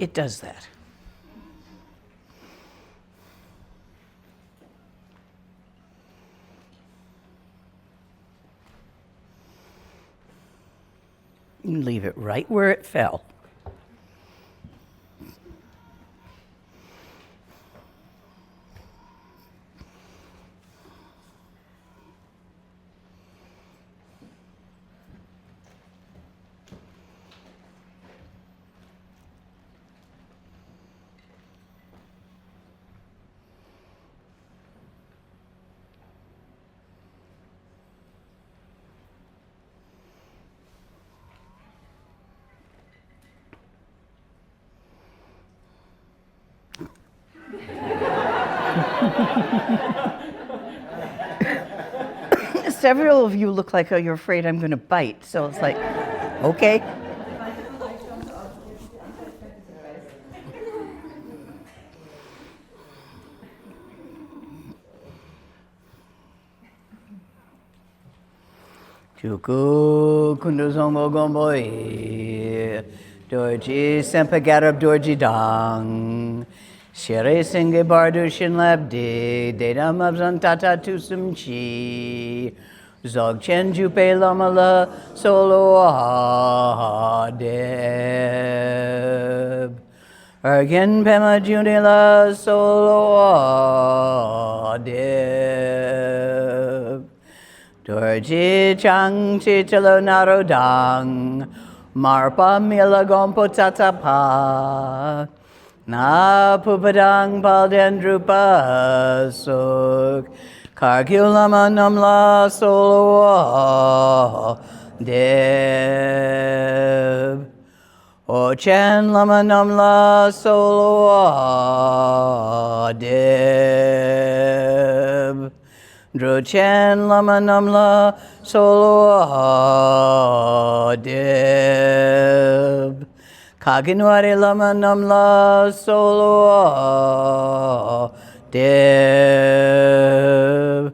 it does that. You leave it right where it fell. Several of you look like, oh, you're afraid I'm going to bite. So it's like, okay. Chuku kunduzongo gomboi, dorji sempagarab dorji dang. Shere singe bardu shin labdi, dedam abzan tata tusum chi. Zog chen jupe lamala solo deb. Ergen pema junila solo deb. Dorji chang chichalo narodang. Marpa mila gompo tatapa. Na pupadang paldendrupa suk. Kargulama namla solo deb. Ochen lama namla solo deb. Druchen lama namla solo deb. Kaginwari lama namla solo deb.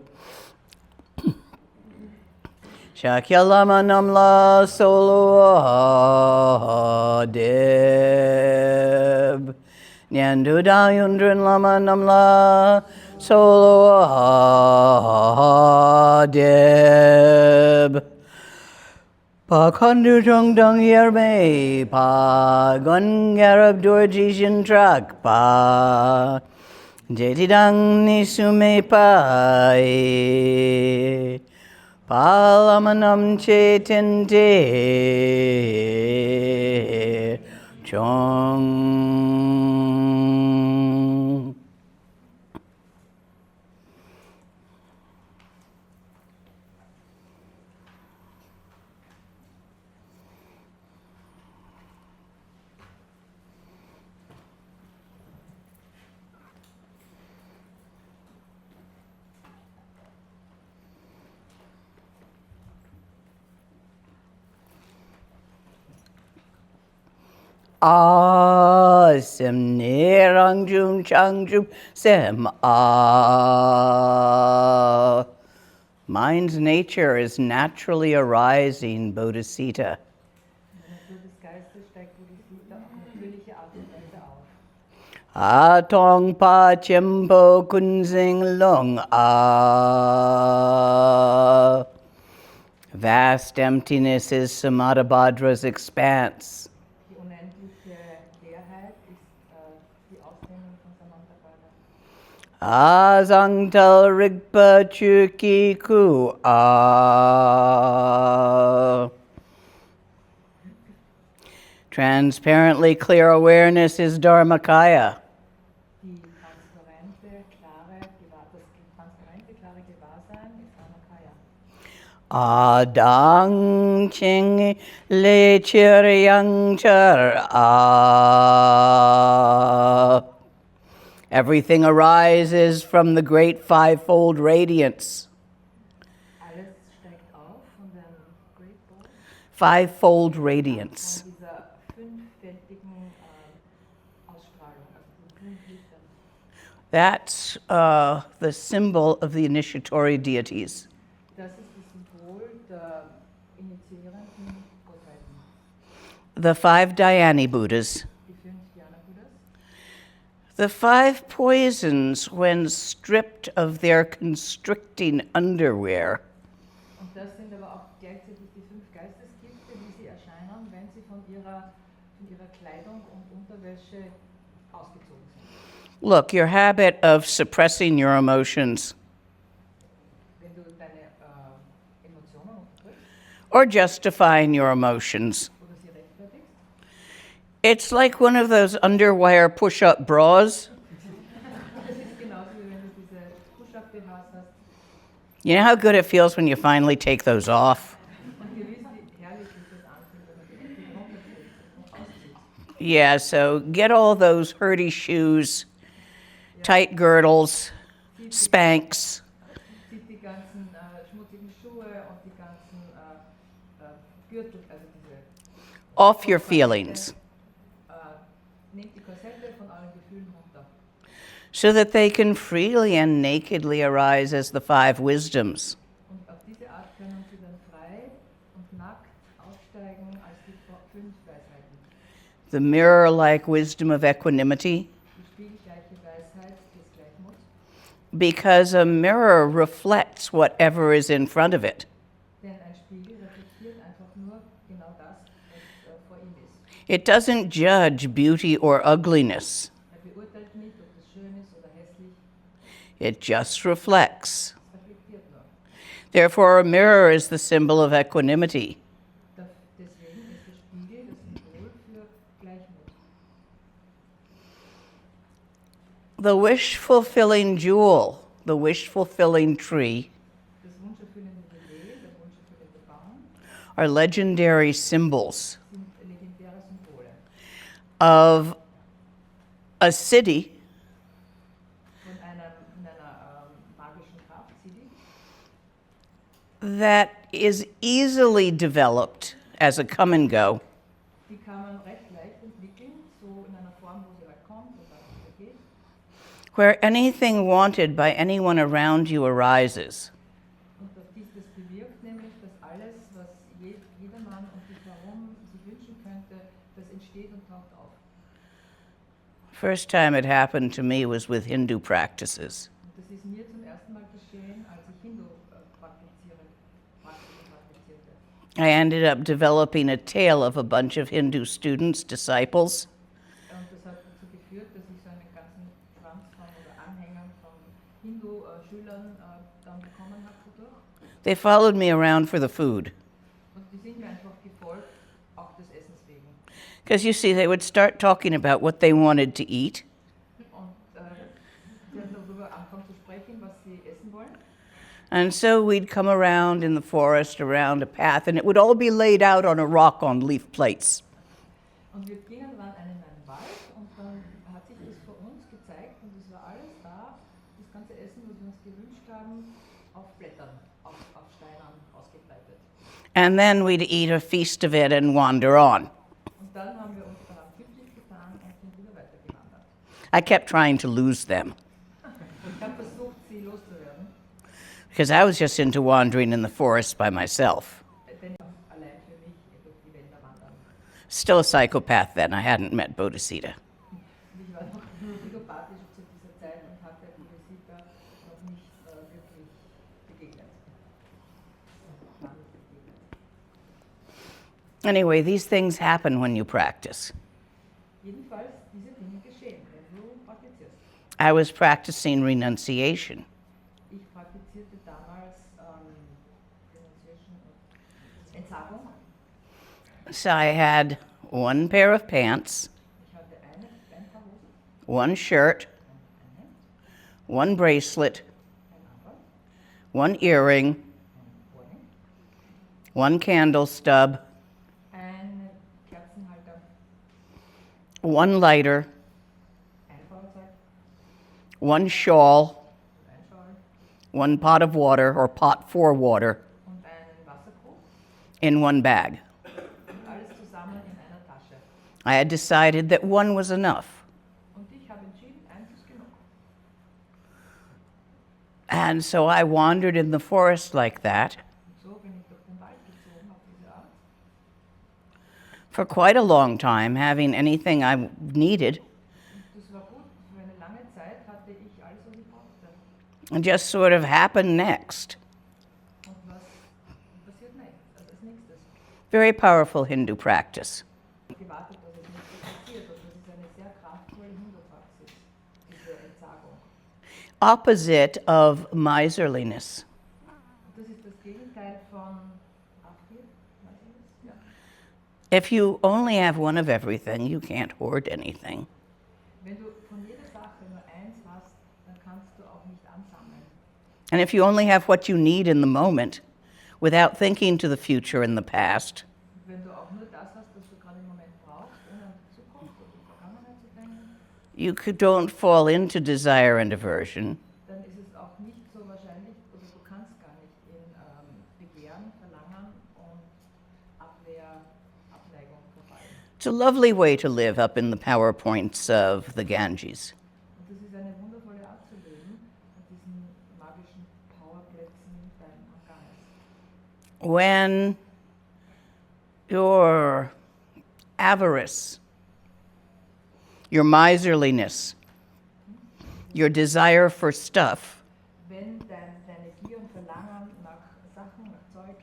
Shakya lama namla solo deb. Nyandu dayundrin lama namla solo deb. Pa kandu jong dong yerme pa gun garab dorji jintrak pa jeti dang ni sume pa palamanam chetente chong. Sem nerang jum chang jum sem Mind's nature is naturally arising, Bodhicitta. Atong pa chempo kunzing long Vast emptiness is Samadhabhadra's expanse. Azangtal rigpa chuki ku Transparently clear awareness is Dharmakaya. Adang ching le chiryang char Everything arises from the great fivefold radiance. Fivefold radiance. That's the symbol of the initiatory deities. The five Dhyani Buddhas. The 5 poisons, when stripped of their constricting underwear, Und das sind aber auch gleichzeitig die 5 Geistesgifte, wie sie erscheinen, wenn sie von ihrer Kleidung und Unterwäsche ausgezogen sind. look, your habit of suppressing your emotions Wenn du deine Emotionen unterdrückst or justifying your emotions. oder sie rechtfertigst, It's like one of those underwire push-up bras. das ist genauso wie wenn du diese Push-Up-BHs hast. You know how good it feels when you finally take those off? Und ihr wisst, wie herrlich sich das anfühlt, wenn man die endlich runterzieht und auszieht. Yeah, so get all those hurdy shoes, tight girdles, Spanx, Zieht die ganzen schmutzigen Schuhe und die ganzen Gürtel, also diese off your feelings, nehmt die Korsette von euren Gefühlen runter, so that they can freely and nakedly arise as the 5 wisdoms. und auf diese Art können sie dann frei und nackt aufsteigen als die 5 Weisheiten. The mirror-like wisdom of equanimity, Die spiegelgleiche Weisheit des Gleichmuts, because a mirror reflects whatever is in front of it. denn ein Spiegel reflektiert einfach nur genau das, was vor ihm ist. It doesn't judge beauty or ugliness. Beurteilt nicht, ob das schön ist oder hässlich, It just reflects. es reflektiert nur. Therefore, a mirror is the symbol of equanimity. Deswegen ist der Spiegel das Symbol für Gleichmut. The wish-fulfilling jewel, the wish-fulfilling tree, Das wunscherfüllende Juwel, der wunscherfüllende Baum are legendary symbols sind legendäre Symbole of a city von einer magischen Kraft, Siddhi, that is easily developed as a come and go, die kann man recht leicht entwickeln, so in einer Form, wo sie halt kommt und dann wieder geht, where anything wanted by anyone around you arises. und dass dies das bewirkt, nämlich, dass alles, was jedermann um dich herum sich wünschen könnte, das entsteht und taucht auf. First time it happened to me was with Hindu practices. Und das ist mir zum ersten Mal geschehen, als ich Hindu praktizierte. I ended up developing a tale of a bunch of Hindu students, disciples, Und das hat dazu geführt, dass ich so einen ganzen Schwanz von oder Anhängern von Hindu-Schülern dann bekommen habe dadurch. they followed me around for the food. Und die sind mir einfach gefolgt, auch des Essens wegen. Because you see, they would start talking about what they wanted to eat, Und sie haben darüber angefangen zu sprechen, was sie essen wollen. and so we'd come around in the forest, around a path, and it would all be laid out on a rock on leaf plates. Und wir gingen dann in einen Wald und dann hat sich das vor uns gezeigt und es war alles da, das ganze Essen, was wir uns gewünscht haben, auf Blättern, auf Steinern ausgebreitet. And then we'd eat a feast of it and wander on. Und dann haben wir uns daran glücklich getan und sind wieder weitergewandert. I kept trying to lose them Ich habe versucht, sie loszuwerden, because I was just into wandering in the forest by myself. denn ich allein für mich durch die Wälder wandern. Still a psychopath then, I hadn't met Bodhicitta. Und ich war noch psychopathisch zu dieser Zeit und hatte Bodhicitta noch nicht wirklich begegnet. Noch nicht begegnet. Anyway, these things happen when you practice. Jedenfalls, diese Dinge geschehen, wenn du praktizierst. I was practicing renunciation. Ich praktizierte damals Entsagung. So I had one pair of pants, Ich hatte ein Paar Hosen, one shirt, ein Hemd, one bracelet, ein Armband, one earring, ein Ohrring, one candle stub, ein Kerzenhalter, one lighter, ein Feuerzeug, one shawl, ein Schal one pot of water or pot for water und einen Wasserkrug in one bag. und alles zusammen in einer Tasche. I had decided that one was enough. Und ich habe entschieden, eins ist genug. And so I wandered in the forest like that Und so bin ich durch den Wald gezogen auf diese Art. for quite a long time, having anything I needed Und das war gut für eine and just sort of happen next. Und was passiert als nächstes? Very powerful Hindu practice. Gewartet, dass es nächstes passiert. Und das ist eine sehr kraftvolle Hindu-Praxis, diese Entsagung. Opposite of miserliness. Und das ist das Gegenteil von abgelegt. Ja. If you only have one of everything, you can't hoard anything. Wenn du von jeder Sache nur eins hast, dann kannst du auch nicht ansammeln. And if you only have what you need in the moment, without thinking to the future and the past, Wenn du auch nur das hast, was du gerade im Moment brauchst, ohne an die Zukunft oder die Vergangenheit zu denken, don't fall into desire and aversion. dann ist es auch nicht so wahrscheinlich, oder du kannst gar nicht in Begehren, Verlangen und Abneigung verfallen. It's a lovely way to live up in the power points of the Ganges. Und das ist eine wundervolle Art zu leben, an diesen magischen Powerplätzen beim Ganges. When your avarice, your miserliness, your desire for stuff Wenn deine Gier und Verlangen nach Sachen, nach Zeug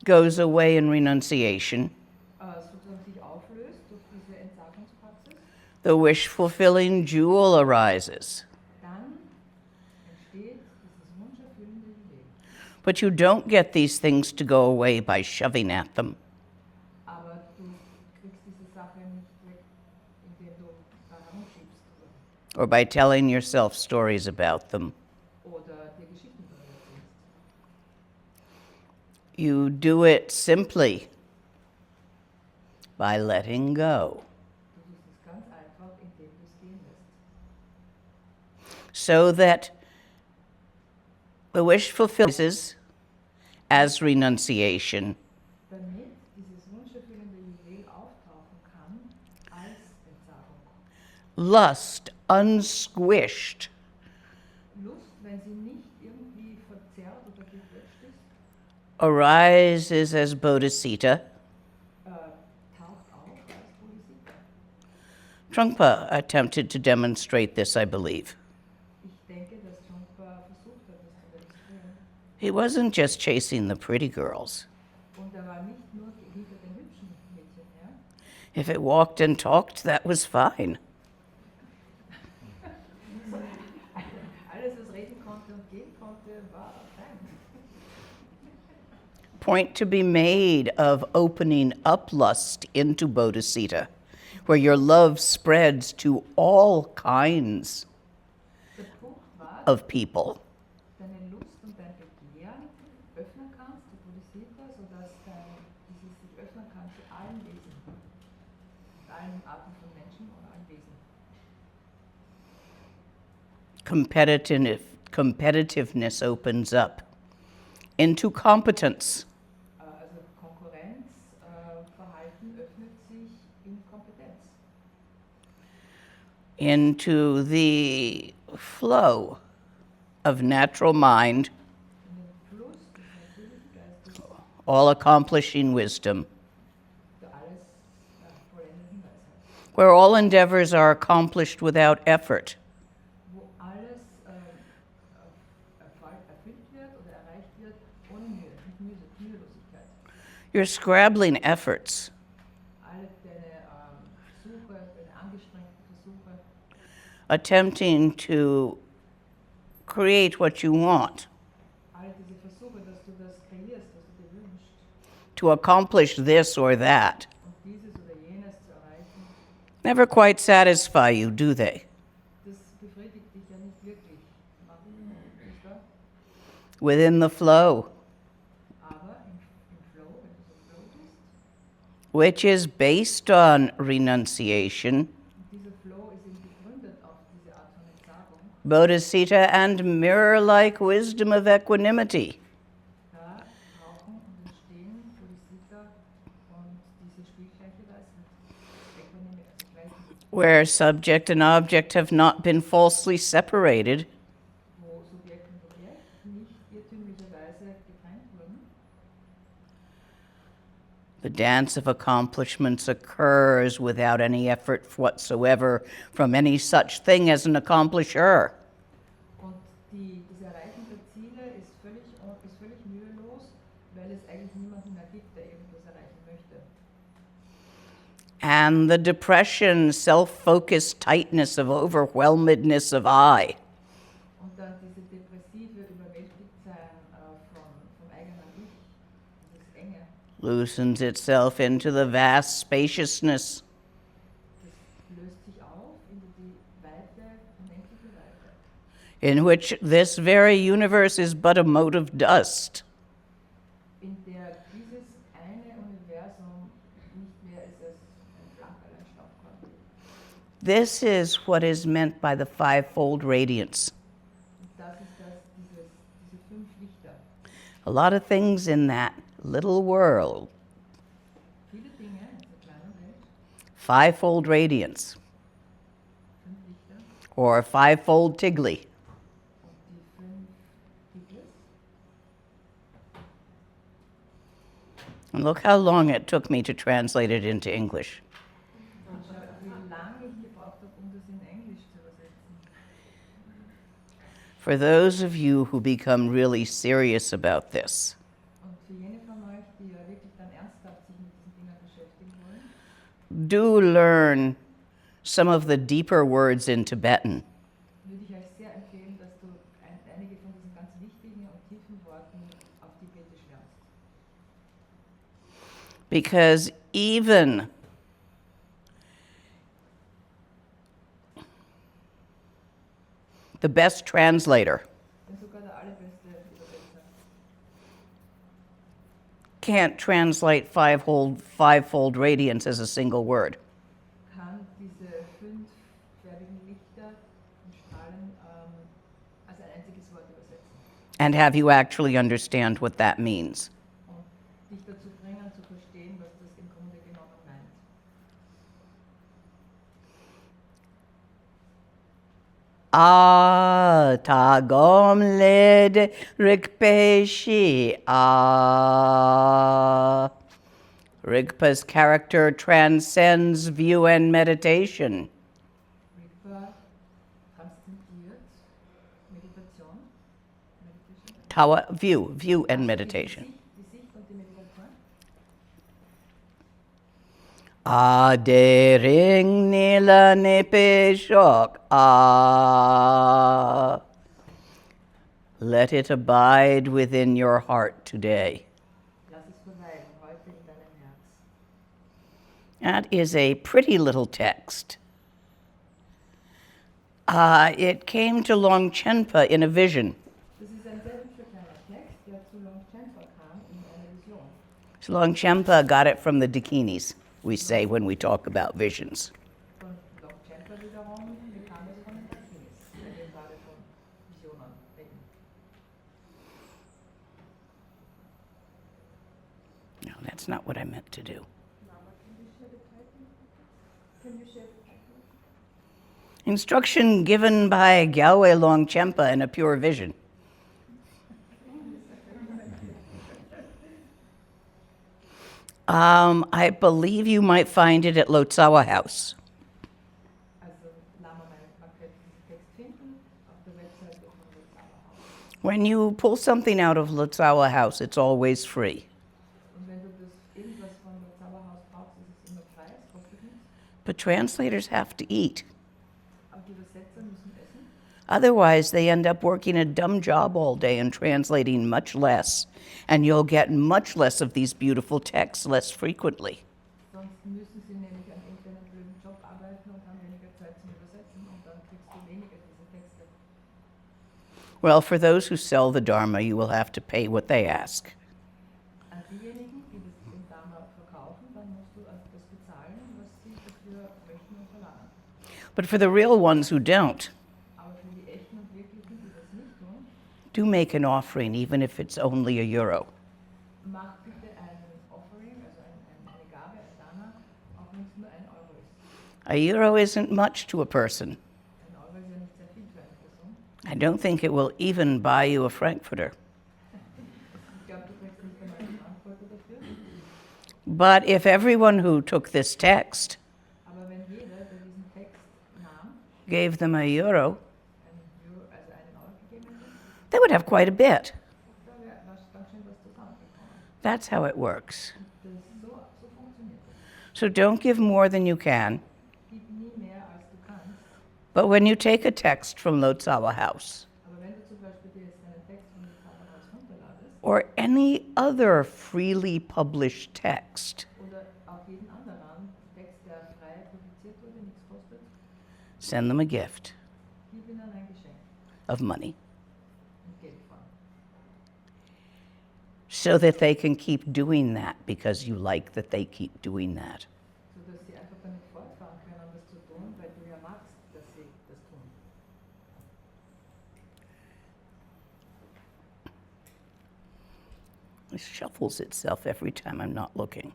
goes away in renunciation, sozusagen sich auflöst durch diese Entsagungspraxis, the wish-fulfilling jewel arises. dann entsteht dieses wunscherfüllende Juwel. But you don't get these things to go away by shoving at them. Aber du kriegst diese Sache nicht weg, indem du da herumschiebst Or by telling yourself stories about them. oder dir Geschichten darüber erzählst. You do it simply by letting go, Du tust es ganz einfach, indem du es gehen lässt. so that the wish fulfills as renunciation, Damit dieses wunscherfüllende Juwel auftauchen kann als Entsagung. lust unsquished, Lust, wenn sie nicht irgendwie verzerrt oder gequetscht ist, arises as Bodhicitta. taucht auf als Bodhicitta. Trungpa attempted to demonstrate this, I believe. Ich denke, dass Trungpa versucht hat, das zu demonstrieren. He wasn't just chasing the pretty girls. Und er war nicht nur hinter den hübschen Mädchen her. If it walked and talked, that was fine. Alles, was reden konnte und gehen konnte, war fein. Point to be made of opening up lust into Bodhicitta, where your love spreads to all kinds Der Punkt war, of people. deine Lust und dein Begehren öffnen kannst, die Bodhicitta, sodass dieses sich öffnen kann zu allen Wesen, allen Arten von Menschen oder allen Wesen. Competitiveness opens up into competence, Also Konkurrenzverhalten öffnet sich in Kompetenz, into the flow of natural mind, in den Fluss des natürlichen Geistes, all accomplishing wisdom, der alles vollendeten Weisheit, where all endeavors are accomplished without effort. wo alles erfüllt wird oder erreicht wird ohne Mühe, mit Mühelosigkeit. Your scrabbling efforts Alle deine Versuche, deine angestrengten Versuche, attempting to create what you want, alle diese Versuche, dass du das kreierst, was du dir wünschst, to accomplish this or that, und dieses oder jenes zu erreichen, never quite satisfy you, do they? das befriedigt dich ja nicht wirklich. Nicht wahr? Within the flow, Aber im Flow, wenn du so Flow bist, which is based on renunciation, und dieser Flow ist eben gegründet auf diese Art von Entsagung, Bodhicitta, and mirror-like wisdom of equanimity, da tauchen und entstehen Bodhicitta und diese spielgleiche Weisheit, Gleichheit, where subject and object have not been falsely separated, wo Subjekt und Objekt nicht irrtümlicherweise getrennt wurden. the dance of accomplishments occurs without any effort whatsoever from any such thing as an accomplisher. Und das ist völlig mühelos, weil es eigentlich niemanden mehr gibt, der irgendwas erreichen möchte. And the depression, self-focused tightness of overwhelmedness of I. Und dann diese depressive Überwältigtsein vom eigenen Ich, dieses Enge, Loosens itself into the vast spaciousness. das löst sich auf in die Weite, unendliche Weite, In which this very universe is but a mote of dust. in der dieses eine Universum nicht mehr ist als ein Flankerl, ein Staubkorn. This is what is meant by the fivefold radiance. Und das ist diese 5 Lichter. A lot of things in that little world. Viele Dinge in der kleinen Welt, Fivefold radiance, 5 Lichter or fivefold Tigli. und die 5 Tigris. And look how long it took me to translate it into English. Und schau, wie lange ich gebraucht habe, das in Englisch zu übersetzen. For those of you who become really serious about this, Und für jene von euch, die ja wirklich dann ernsthaft sich mit diesen Dingen beschäftigen wollen, do learn some of the deeper words in Tibetan. würde ich euch sehr empfehlen, dass du einige von diesen ganz wichtigen und tiefen Worten auf Tibetisch lernst. Because even the best translator Denn sogar der allerbeste Übersetzer can't translate fivefold radiance as a single word. kann diese 5 farbigen Lichter und Strahlen als ein einziges Wort übersetzen And have you actually understand what that means? und dich dazu bringen, zu verstehen, was das im Grunde genommen meint. Tagom led Rigpeshi. Rigpa's character transcends view and meditation. Rigpa transzendiert Meditation, Tawa, view and meditation. Die Sicht und die Meditation. Adering nila nipeshok. Let it abide within your heart today. Lass es verweilen, heute in deinem Herz. That is a pretty little text. It came to Longchenpa in a vision. Das ist ein sehr hübscher kleiner Text, der zu Longchenpa kam in einer Vision. So Longchenpa got it from the Dakinis, we say when we talk about visions. Von Longchenpa wiederum bekam es von den Dakinis, wenn wir gerade von Visionen reden. No, that's not what I meant to do. Instruction given by Gyalwe Longchenpa in a pure vision. I believe you might find it at Lotsawa House. Also Lama man könnte diesen Text finden auf der Webseite von Lotsawa Haus. When you pull something out of Lotsawa House, it's always free. Und wenn du irgendwas von Lotsawa Haus brauchst, ist es immer frei, es kostet nichts. But translators have to eat. Aber die Übersetzer müssen essen. Otherwise, they end up working a dumb job all day and translating much less. And you'll get much less of these beautiful texts less frequently. Sonst müssen sie nämlich an irgendeinem blöden Job arbeiten und haben weniger Zeit zum Übersetzen und dann kriegst du weniger diese Texte. Well, for those who sell the Dharma, you will have to pay what they ask. An diejenigen, die den Dharma verkaufen, dann musst du das bezahlen, was sie dafür möchten und verlangen. But for the real ones who don't, Aber für die echten und wirklichen, die das nicht tun, do make an offering, even if it's only €1. mach bitte einen Offering, also eine Gabe, ein Dana, auch wenn es nur €1 ist. €1 isn't much to a person. €1 ist ja nicht sehr viel für eine Person. I don't think it will even buy you a Frankfurter. Ich glaube, du kriegst nicht einmal einen Frankfurter dafür. But if everyone who took this text Aber wenn jeder, der diesen Text nahm, gave them €1, also einen Euro gegeben hätte, they would have quite a bit. That's how it works. So funktioniert das. So don't give more than you can. Gib nie mehr, als du kannst. But when you take a text from Lotsawa House Aber wenn du zum Beispiel dir jetzt einen Text von dem Zauberhaus runterladest or any other freely published text, oder auch jeden anderen Text, der frei publiziert wurde, nichts kostet, send them a gift gib ihnen ein Geschenk of money in Geldform. so that they can keep doing that because you like that they keep doing that. Sodass sie einfach damit fortfahren können, das zu tun, weil du ja magst, dass sie das tun. It shuffles itself every time I'm not looking.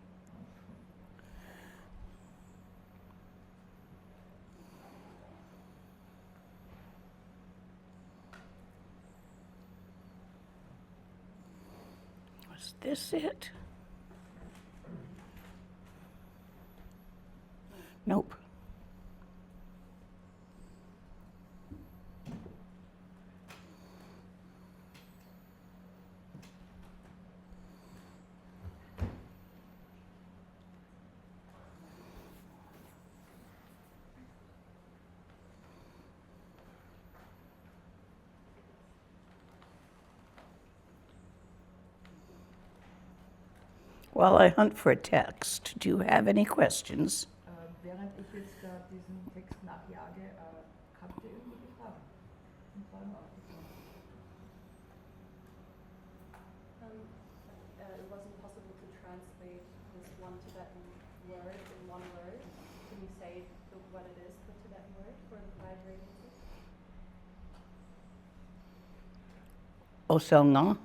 Was this it? Nope. While I hunt for a text, do you have any questions? Während ich jetzt diesen Text nachjage, habt ihr irgendwelche Fragen? Sind Fragen aufgekommen? It wasn't possible to translate this one Tibetan word in one word. Can you say what it is, the Tibetan word for the five radiances? Oselna?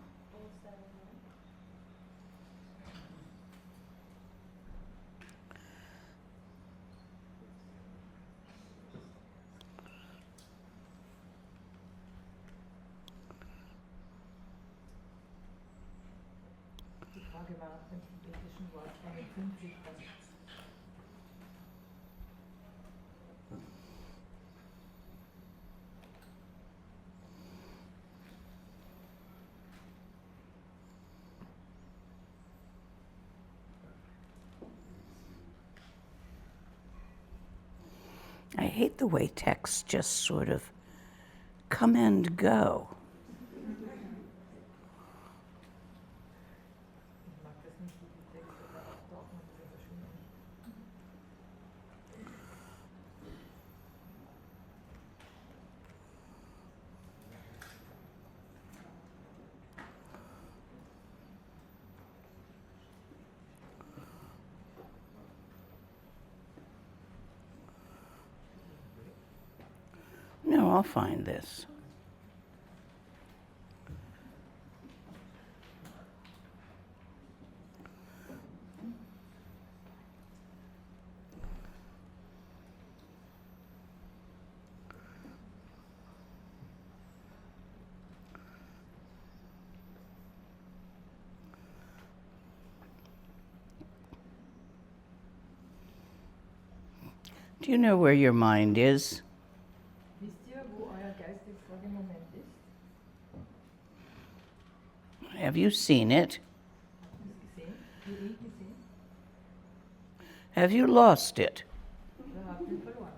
Die Frage war nach dem tibetischen Wort von den 50. I hate the way texts just sort of come and go. Ich mag das nicht, wie die Texte da auftauchen und wieder verschwinden. No, I'll find this. Do you know where your mind is? Wisst ihr, wo euer Geist jetzt gerade im Moment ist? Have you seen it? Habt ihr es gesehen? Habt ihr ihn gesehen? Have you lost it? Oder habt ihr ihn verloren?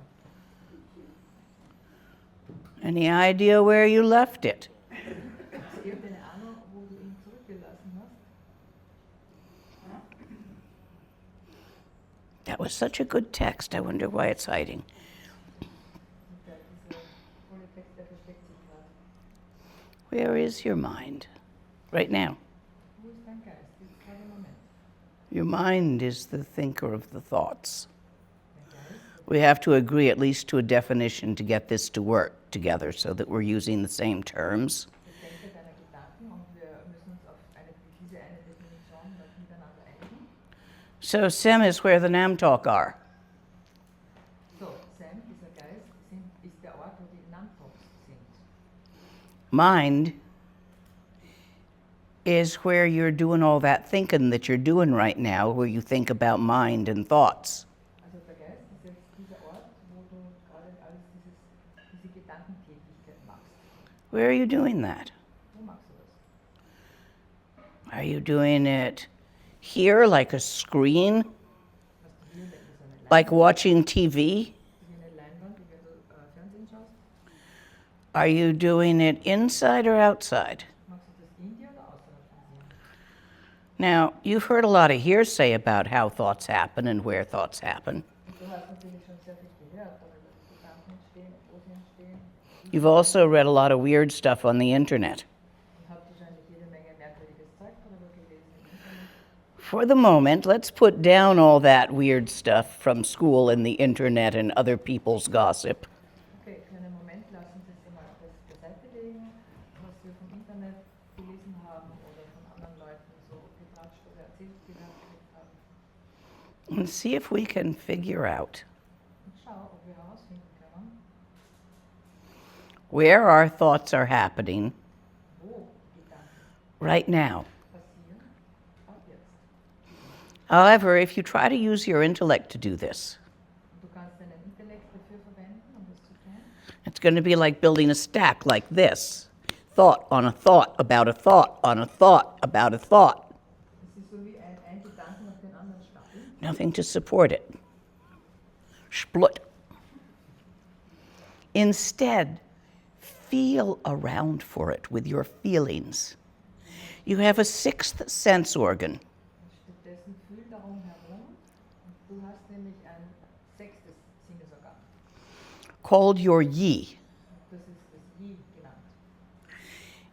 Any idea where you left it? Habt ihr irgendeine Ahnung, wo du ihn zurückgelassen hast? That was such a good text. I wonder why it's hiding. Und dieser tolle Text, der versteckt sich gerade. Where is your mind right now? Wo ist dein Geist? Jetzt gerade im Moment. Your mind is the thinker of the thoughts. Der Geist, We have to agree at least to a definition to get this to work together so that we're using the same terms. der Denker deiner Gedanken und wir müssen uns auf diese eine Definition miteinander einigen. So Sem is where the Namtok are. So, Sam, dieser Geist, ist der Ort, wo die Namtoks sind. Mind is where you're doing all that thinking that you're doing right now, where you think about mind and thoughts. Also der Geist ist jetzt dieser Ort, wo du gerade alles diese Gedankentätigkeit machst. Where are you doing that? Wo machst du das? Are you doing it Here, like a screen, Hast du hier so eine like watching TV? wie eine Leinwand, wie wenn du Fernsehen schaust? Are you doing it inside or outside? Machst du das in dir oder außerhalb von dir? Now, you've heard a lot of hearsay about how thoughts happen and where thoughts happen. Und du hast natürlich schon sehr viel gehört, darüber, wie Gedanken entstehen, wo sie entstehen. You've also read a lot of weird stuff on the internet. Ihr habt wahrscheinlich jede Menge merkwürdiges Zeug darüber gelesen im Internet. For the moment, let's put down all that weird stuff from school and the internet and other people's gossip. Okay, für einen Moment lassen Sie es mal beiseite legen, was wir vom Internet gelesen haben oder von anderen Leuten so getratscht oder erzählt gehört haben. And see if we can figure out Und schau, ob wir herausfinden können, where our thoughts are happening wo Gedanken right now. passieren, ab jetzt. However, if you try to use your intellect to do this, Und du kannst deinen Intellekt dafür verwenden, um das zu tun. it's going to be like building a stack like this. Thought on a thought about a thought on a thought about a thought. Es ist so wie ein Gedanken auf den anderen stapeln. Nothing to support it. Splut. Instead, feel around for it with your feelings. You have a sixth sense organ. Stattdessen fühl darum herum und du hast nämlich ein sechstes Sinnesorgan. Called your yi. Das ist das Je genannt.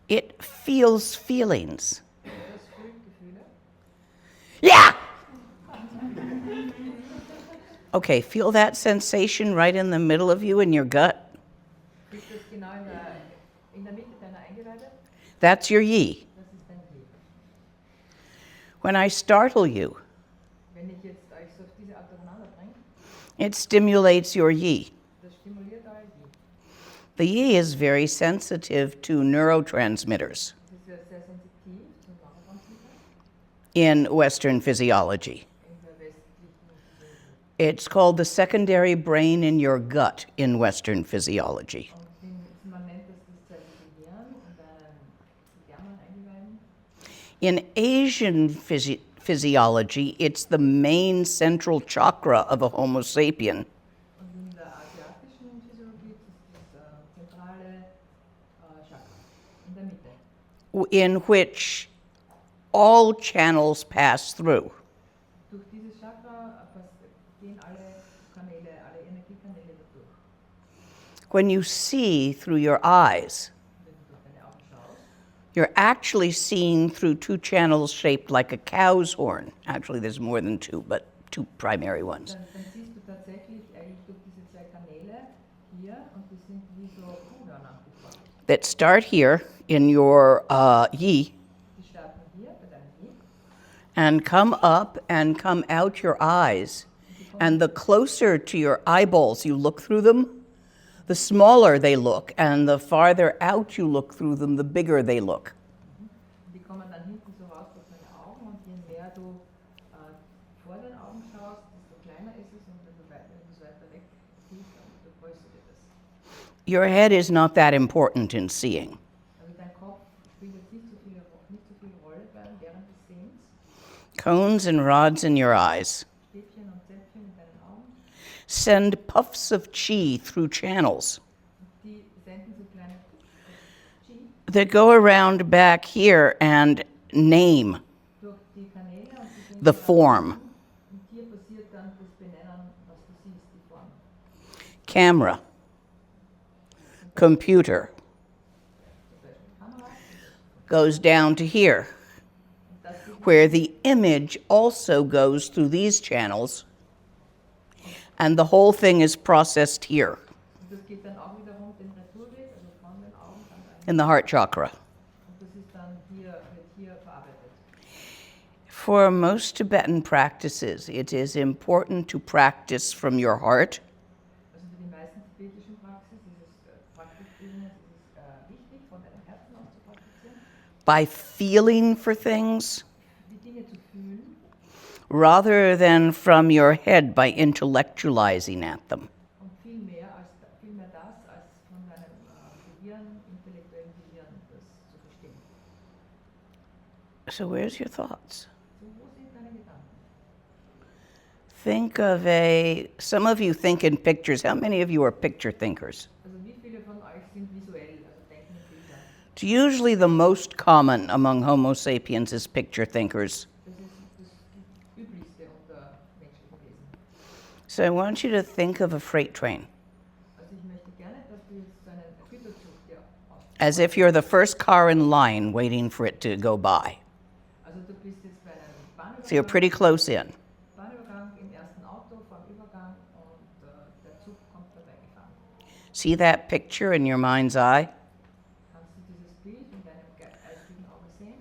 It feels feelings. Das fühlt Gefühle. Yeah! Okay, feel that sensation right in the middle of you in your gut? Fühlst du es genau in der Mitte deiner Eingeweide? That's your yi. Das ist dein Je. When I startle you, Wenn ich jetzt euch so auf diese Art durcheinander bringe, it stimulates your yi. das stimuliert euer Je. The yi is very sensitive to neurotransmitters Das ist ja sehr sensitiv zum Neurotransmitter in Western physiology. in der westlichen Physiologie. It's called the secondary brain in your gut in Western physiology. Und man nennt das zweite Gehirn und deinen Ärmern Eingeweiden. In Asian physiology, it's the main central chakra of a Homo sapien, Und in der asiatischen Physiologie ist das zentrale Chakra in der Mitte. in which all channels pass through. Durch dieses Chakra gehen alle Kanäle, alle Energiekanäle dadurch. When you see through your eyes, Wenn du durch deine Augen schaust, you're actually seeing through two channels shaped like a cow's horn. Actually, there's more than two, but two primary ones. dann siehst du tatsächlich eigentlich durch diese zwei Kanäle hier und die sind wie so Kuhhörner geformt. That start here in your yi Die starten hier bei deinem Je and come up and come out your eyes. And the closer to your eyeballs you look through them, the smaller they look. And the farther out you look through them, the bigger they look. die kommen dann hinten so raus durch deine Augen und je mehr du vor den Augen schaust, desto kleiner ist es und wenn du es weiter weg siehst, desto größer wird es. Your head is not that important in seeing. Also dein Kopf spielt jetzt nicht so viel Rolle während des Sehens. Cones and rods in your eyes Stäbchen und Zäpfchen in deinen Augen, send puffs of chi through channels die senden so kleine Chi that go around back here and name durch die Kanäle und die gehen the dann- form. Und hier passiert dann das Benennen, was du siehst, die Form. Camera, computer, Zum Beispiel Kamera. goes down to here, Und das sieht man, where the image also goes through these channels, and the whole thing is processed here und das geht dann auch wiederum den Retourweg, also von den Augen dann dahin. in the heart chakra. Und das ist dann wird hier verarbeitet. For most Tibetan practices, it is important to practice from your heart Also für die meisten tibetischen Praxisübungen ist es wichtig, von deinem Herzen aus zu praktizieren, by feeling for things die Dinge zu fühlen, rather than from your head by intellectualizing at them. und vielmehr das, als von deinem intellektuellen Gehirn das zu verstehen. So, where's your thoughts? So, wo sind deine Think of some of you think in pictures. How many of you are picture thinkers? Also wie viele von euch sind visuell, also denken in Bildern? It's usually the most common among Homo sapiens is picture thinkers. Das ist das Üblichste unter menschlichen Wesen. So I want you to think of a freight train Also ich möchte gerne, dass du jetzt so einen Güterzug dir ausstellst. as if you're the first car in line waiting for it to go by. Also du bist jetzt bei einem So you're pretty close in. Bahnübergang im ersten Auto vor dem Übergang und der Zug kommt vorbeigefahren. See that picture in your mind's eye? Kannst du dieses Bild in deinem geistigen Auge sehen?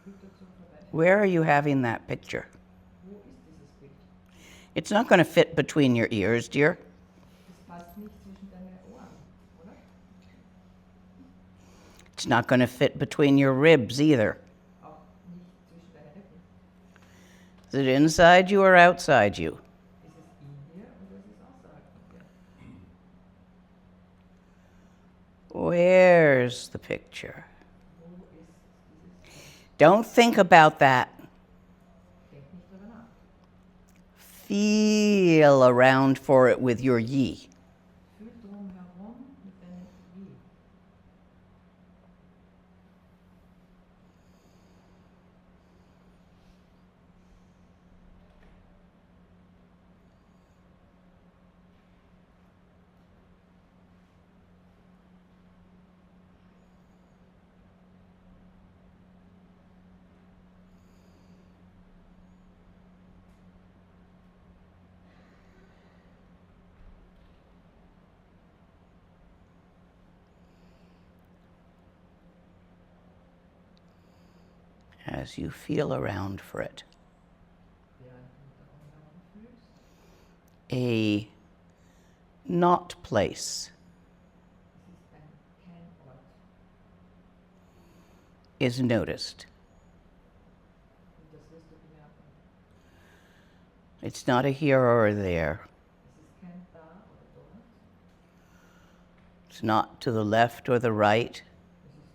Der Güterzug vorbei. Where are you having that picture? Wo ist dieses Bild? It's not going to fit between your ears, dear. Das passt nicht zwischen deine Ohren, oder? It's not going to fit between your ribs either. Auch nicht zwischen deine Rippen. Is it inside you or outside you? Ist es in dir oder ist es außerhalb von dir? Where's the picture? Wo ist dieses Bild? Don't think about that. Denk nicht drüber nach. Feel around for it with your yi. Fühl drum herum mit deinem Wie. As you feel around for it. Während du darum herum fühlst, A not place es ist kein Ort. is noticed. Und das wirst du bemerken. It's not a here or a there. Es ist kein da oder dort. It's not to the left or the right,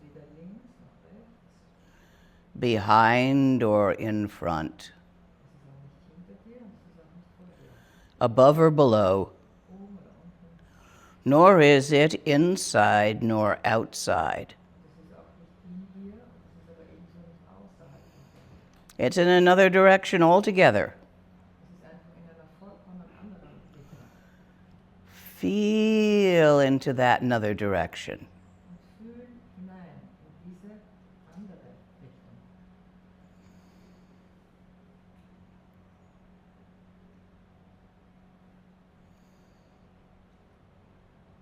Es ist weder links noch rechts. behind or in front, Es ist auch nicht hinter dir und es ist auch nicht vor dir. above or below, Oben oder unten. nor is it inside nor outside. Das ist auch nicht in dir und es ist aber ebenso nicht außerhalb von dir. It's in another direction altogether. Es ist einfach in einer vollkommen anderen Richtung. Feel into that another direction. Und fühl hinein in diese andere Richtung.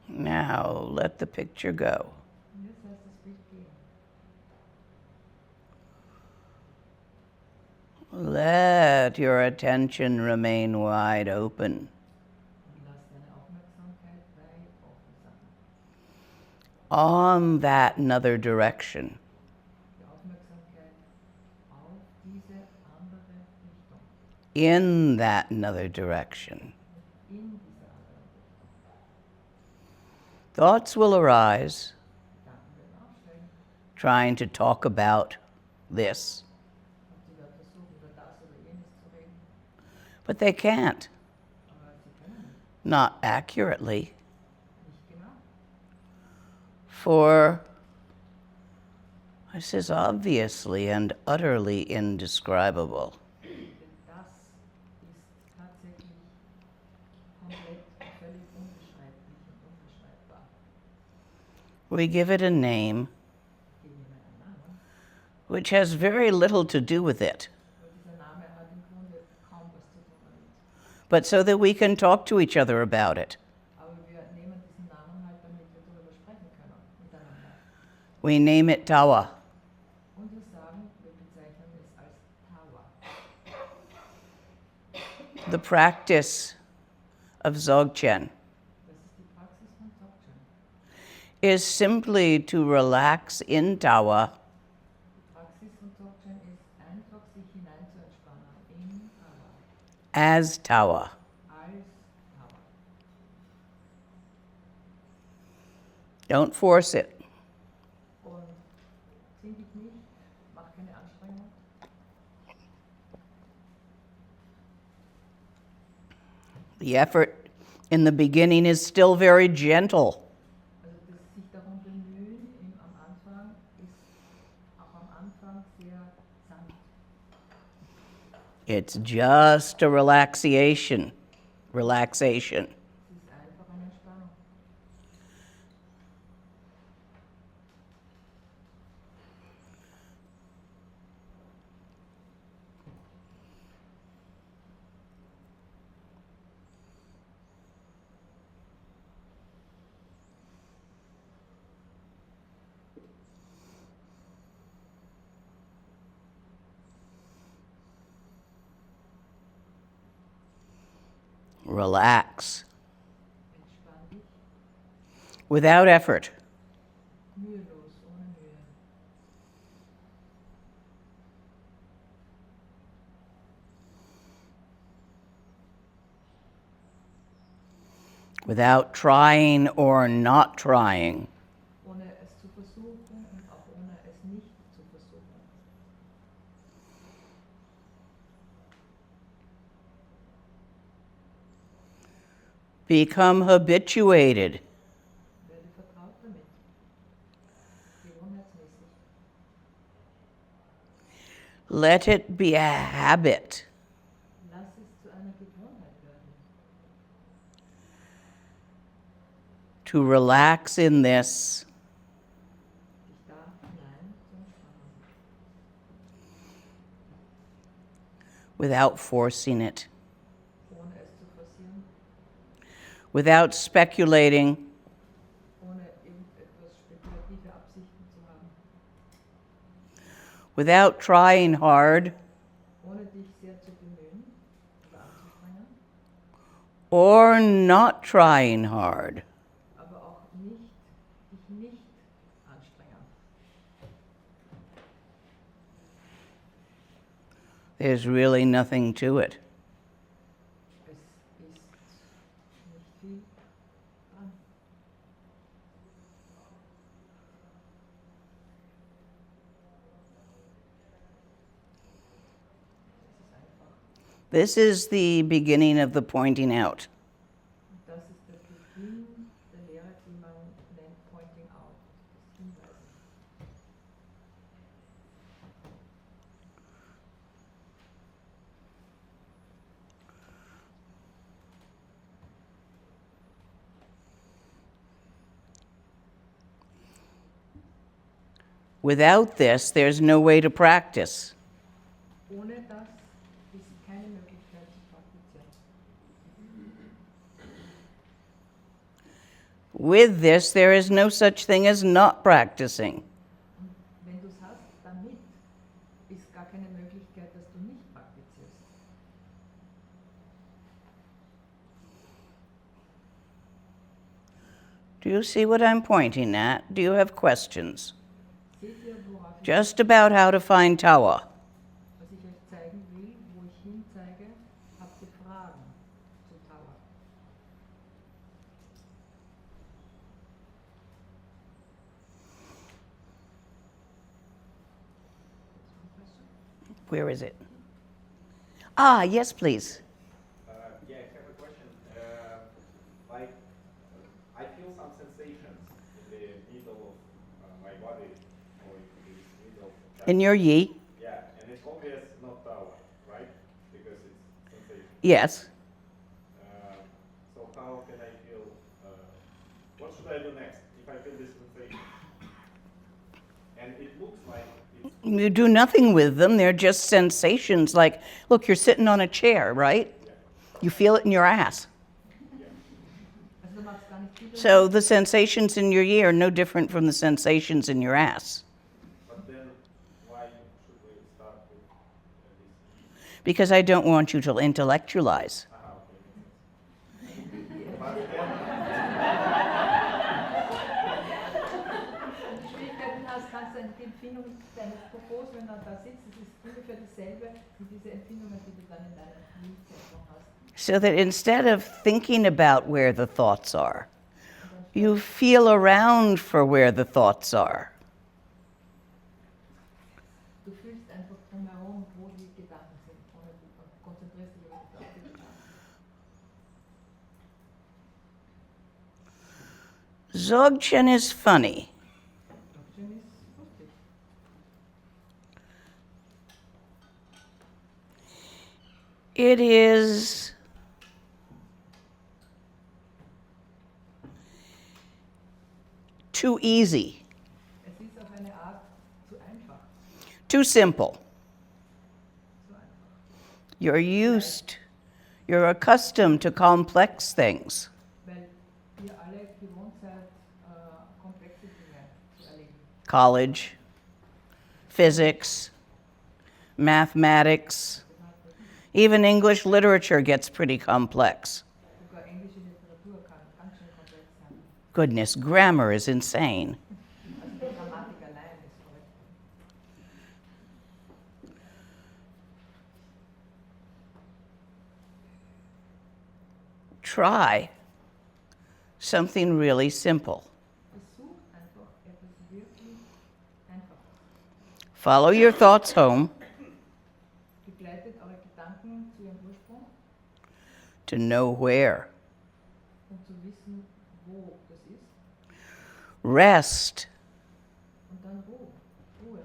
Now let the picture go. Und jetzt lässt das Bild gehen. Let your attention remain wide open. Und lass deine Aufmerksamkeit weit offen sein. On that another direction. Die Aufmerksamkeit auf diese andere Richtung. In that another direction. In diese andere Richtung. Thoughts will arise, Gedanken werden aufsteigen trying to talk about this, und sie werden versuchen, über das oder jenes zu reden. but they can't, Aber sie können nicht. not accurately, Nicht genau. for this is obviously and utterly indescribable. Denn das ist tatsächlich komplett und völlig unbeschreiblich und unbeschreibbar. We give it a name Geben ihm einen Namen. which has very little to do with it, Aber dieser Name hat im Grunde kaum was zu tun damit. but so that we can talk to each other about it. Aber wir nehmen diesen Namen halt, damit wir darüber sprechen können miteinander. We name it Tawa. Und wir sagen, wir bezeichnen es als Tawa. The practice of Dzogchen Das ist die Praxis von Dzogchen. is simply to relax in Tawa Die Praxis von Dzogchen ist einfach, sich hinein zu entspannen in Tawa, as Tawa. als Tawa. Don't force it. Und zwing dich nicht, mach keine Anstrengung. The effort in the beginning is still very gentle. Also das sich darum bemühen am Anfang ist auch am Anfang sehr sanft. It's just a relaxation. Relaxation. Es ist einfach eine Entspannung. Relax. Entspann dich, Without effort. mühelos, ohne Mühe. Without trying or not trying. Ohne es zu versuchen und auch ohne es nicht zu versuchen. Become habituated. Werde vertraut damit. Gewohnheitsmäßig. Let it be a habit. Lass es zu einer Gewohnheit werden. To relax in this Dich da hinein zu entspannen. without forcing it. Ohne es zu forcieren. Without speculating. Ohne irgendetwas spekulative Absichten zu haben. Without trying hard. Ohne dich sehr zu bemühen oder anzustrengen. Or not trying hard. Aber auch dich nicht anstrengen. There's really nothing to it. Es ist nicht viel dran. Es ist einfach. This is the beginning of the pointing out. Und das ist der Beginn der Lehre, die man nennt Pointing Out, das Hinweisen. Without this, there's no way to practice. Ohne das ist keine Möglichkeit zu praktizieren. With this, there is no such thing as not practicing. Und wenn du es hast, damit ist gar keine Möglichkeit, dass du nicht praktizierst. Do you see what I'm pointing at? Do you have questions? Seht ihr, worauf ich, Just about how to find Tawa. was ich euch zeigen will, wo ich hinzeige, habt ihr Fragen zum Tower. Where is it? Ah, yes, please. Yeah, I have a question. Like, I feel some sensations in the middle of my body, or in the middle of the chest. In your yi? Yeah, and it's obvious not Tawa, right? Because it's sensation. Yes. So how can I feel? What should I do next if I feel this sensation? And it looks like it's You do nothing with them. They're just sensations. Like, look, you're sitting on a chair, right? You feel it in your ass. Also du machst gar nicht viel. So the sensations in your yi are no different from the sensations in your ass. But then why should we start with this? Because I don't want you to intellectualize. Wenn du Schwierigkeiten hast, kannst du die Empfindung deines Popos, wenn er da sitzt, das ist ungefähr dasselbe wie diese Empfindungen, die du dann in deinem Milzzentrum hast. So that instead of thinking about where the thoughts are, you feel around for where the thoughts are. Du fühlst einfach drumherum, wo die Gedanken sind, und konzentrierst dich auf die Gedanken. Dzogchen is funny. Dzogchen ist lustig. It is too easy, Es ist auf eine Art zu einfach. too simple. Zu einfach. You're accustomed to complex things. Weil ihr alle gewohnt seid, komplexe Dinge zu erleben. College, physics, mathematics, even English literature gets pretty complex. Sogar englische Literatur kann ganz schön komplex sein. Goodness, grammar is insane. Also die Grammatik allein ist verrückt. Try something really simple. Versucht einfach etwas wirklich Einfaches. Follow your thoughts home Begleitet eure Gedanken zu ihrem Ursprung, to know where. um zu wissen, wo das ist. Rest Und dann Ruhe.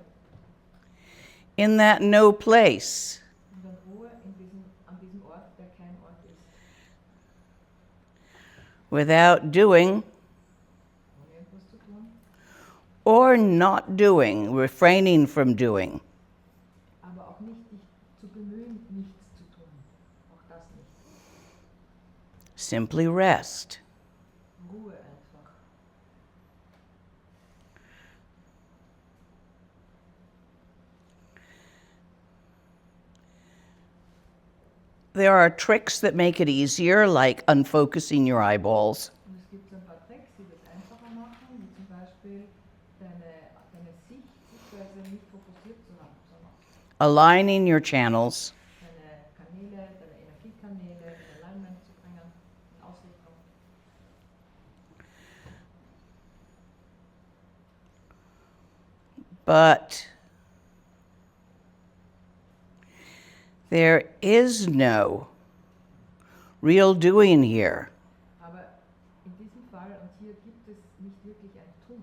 in that no place. Und dann Ruhe an diesem Ort, der kein Ort ist. Without doing Ohne etwas zu tun, or not doing, refraining from doing. aber auch nicht dich zu bemühen, nichts zu tun. Auch das nicht. Simply rest. Ruhe einfach. There are tricks that make it easier, like unfocusing your eyeballs, Und es gibt so ein paar Tricks, die das einfacher machen, wie zum Beispiel deine Sichtweise nicht fokussiert zu haben, sondern aligning your channels, deine Kanäle, deine Energiekanäle in Alignment zu bringen, in Ausrichtung. but there is no real doing here. Aber in diesem Fall und hier gibt es nicht wirklich ein Tun.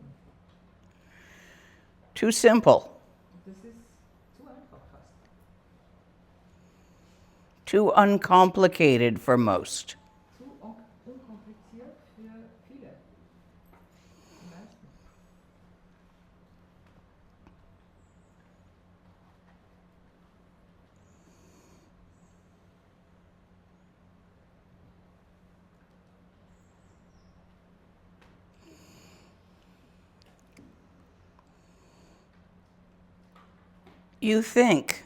Too simple, Und das ist zu einfach fast. too uncomplicated for most. Zu unkompliziert für viele. Die meisten. You think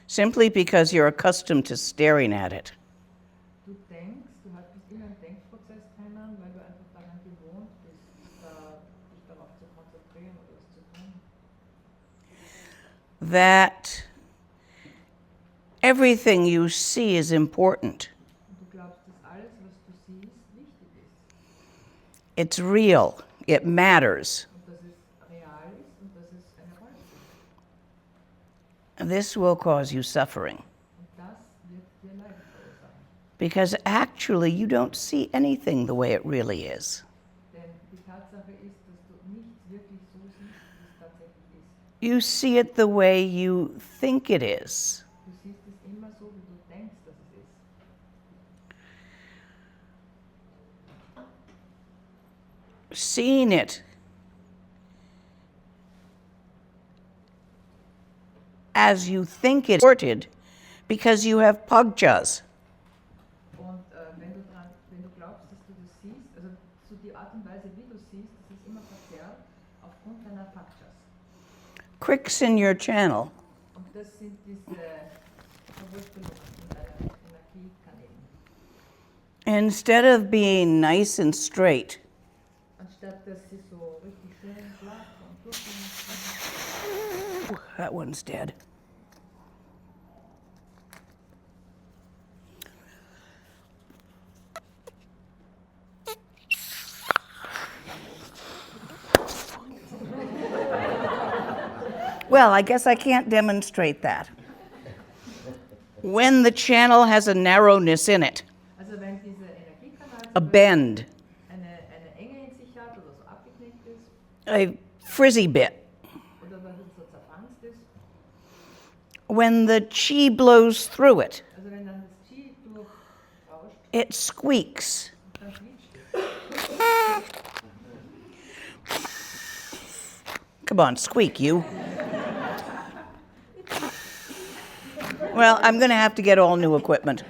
simply because you're accustomed to staring at it. Du denkst, du bist immer im Denkprozess drinnen, weil du einfach daran gewohnt bist, dich darauf zu konzentrieren oder es zu tun. That everything you see is important. Und du glaubst, dass alles, was du siehst, wichtig ist. It's real. It matters. Und dass es real ist und dass es eine Rolle spielt. This will cause you suffering Und das wird dir Leid verursachen. because actually you don't see anything the way it really is. Denn die Tatsache ist, dass du nichts wirklich so siehst, wie es tatsächlich ist. You see it the way you think it is. Du siehst es immer so, wie du denkst, dass es ist. Seeing it as you think it's sorted because you have pagjas. Und wenn du glaubst, dass du das siehst, also so die Art und Weise, wie du siehst, das ist immer verzerrt aufgrund deiner Faktas. Cricks in your channel. Und das sind diese Verwurzelungen in deinen Energiekanälen. Instead of being nice and straight, Anstatt dass sie so richtig schön flach und durchgängig sind. that one's dead. Well, I guess I can't demonstrate that. When the channel has a narrowness in it, Also wenn dieser Energiekanal a bend, eine enge a frizzy bit. oder wenn es so zerfranst ist. When the chi blows through it, Also wenn dann das Qi durchrauscht, it squeaks. dann quietscht es. Come on, squeak, you. Well, I'm going to have to get all new equipment.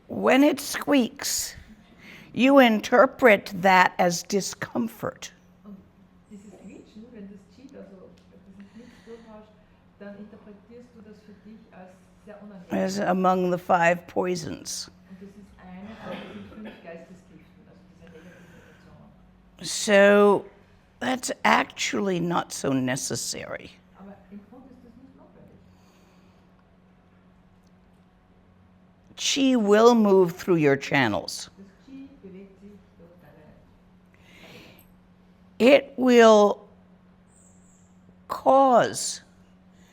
When it squeaks, you interpret that as discomfort. Und dieses Quietschen, wenn das Qi, also dieses Nichts durchrauscht, dann interpretierst du das für dich als sehr unangenehm. As among the 5 poisons. Und das ist eine von diesen 5 Geistesgiften, also diese negativen Emotionen. So that's actually not so necessary. Aber im Grund ist das nicht notwendig. Chi will move through your channels. Das Qi bewegt sich durch deine. It will cause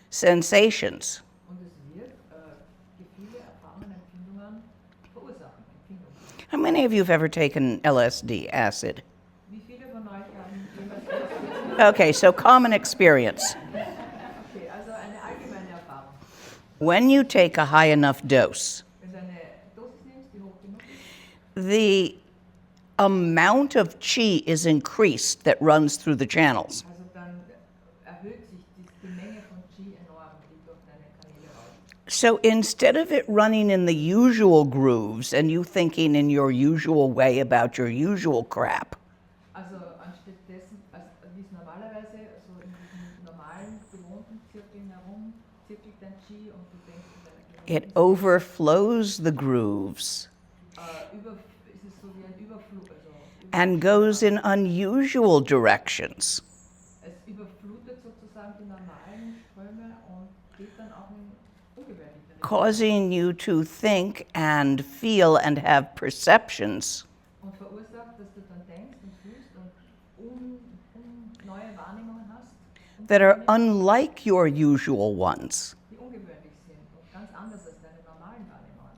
sensations. Und es wird Gefühle, Erfahrungen, Empfindungen verursachen. Empfindungen. How many of you have ever taken LSD, acid? Wie viele von euch haben jemals Okay, so common experience. Okay, also eine allgemeine Erfahrung. When you take a high enough dose, Wenn du eine Dosis nimmst, die hoch genug ist, the amount of chi is increased that runs through the channels. also dann erhöht sich die Menge von Qi enorm, die durch deine Kanäle rauscht. So instead of it running in the usual grooves and you thinking in your usual way about your usual crap, Also anstatt dessen, wie es normalerweise, so in diesem normalen, gewohnten Zirkeln herum, zirkelt dein Qi und du denkst in deiner it overflows the grooves ist es so wie ein Überflug, also and goes in unusual directions, es überflutet sozusagen die normalen Ströme und geht dann auch in ungewöhnliche Richtungen. causing you to think and feel and have perceptions Und verursacht, dass du dann denkst und fühlst und neue Wahrnehmungen hast, that are unlike your usual ones. die ungewöhnlich sind und ganz anders als deine normalen Wahrnehmungen.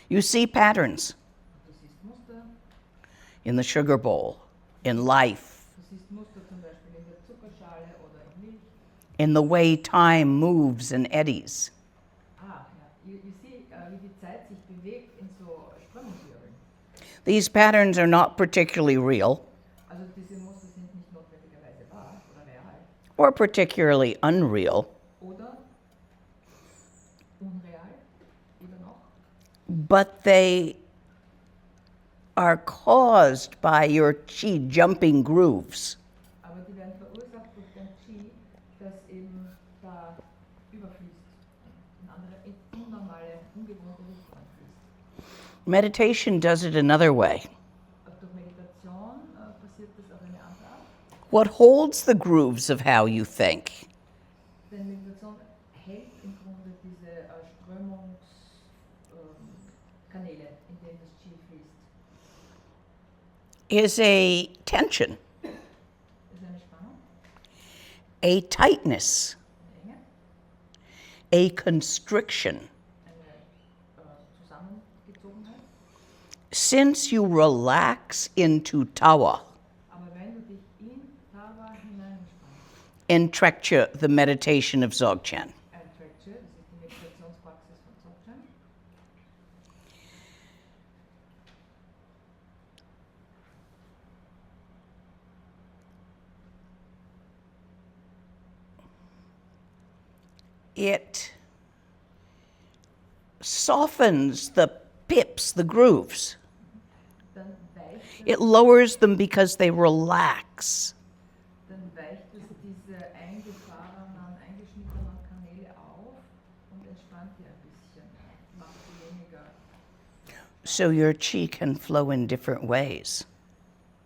You see patterns Du siehst Muster, in the sugar bowl, in life, du siehst Muster zum Beispiel in der Zuckerschale oder in Milch. in the way time moves and eddies. Ja. You see, wie die Zeit sich bewegt in so Strömungswirbeln. These patterns are not particularly real Also diese Muster sind nicht notwendigerweise wahr oder real or particularly unreal, oder unreal, eben auch. but they are caused by your chi jumping grooves. Aber die werden verursacht durch dein Qi, das eben da überfließt, in andere, in unnormale, ungewohnte Richtungen fließt. Meditation does it another way. Durch Meditation passiert das auf eine andere Art. What holds the grooves of how you think Denn Meditation hält im Grunde diese Strömungskanäle, in denen das Qi fließt. is a tension, Das ist eine Spannung, a tightness, eine Enge, a constriction. eine Zusammengezogenheit. Since you relax into tawa, Aber wenn du dich in Tawa hineinspannst, in Trekche, the meditation of Dzogchen, ein Trekche, das ist die Meditationspraxis von Dzogchen, it softens the pips, the grooves. dann weicht It lowers them because they relax. es diese eingefahrenen, eingeschnittenen Kanäle auf und entspannt die ein bisschen, macht sie weniger. So your chi can flow in different ways.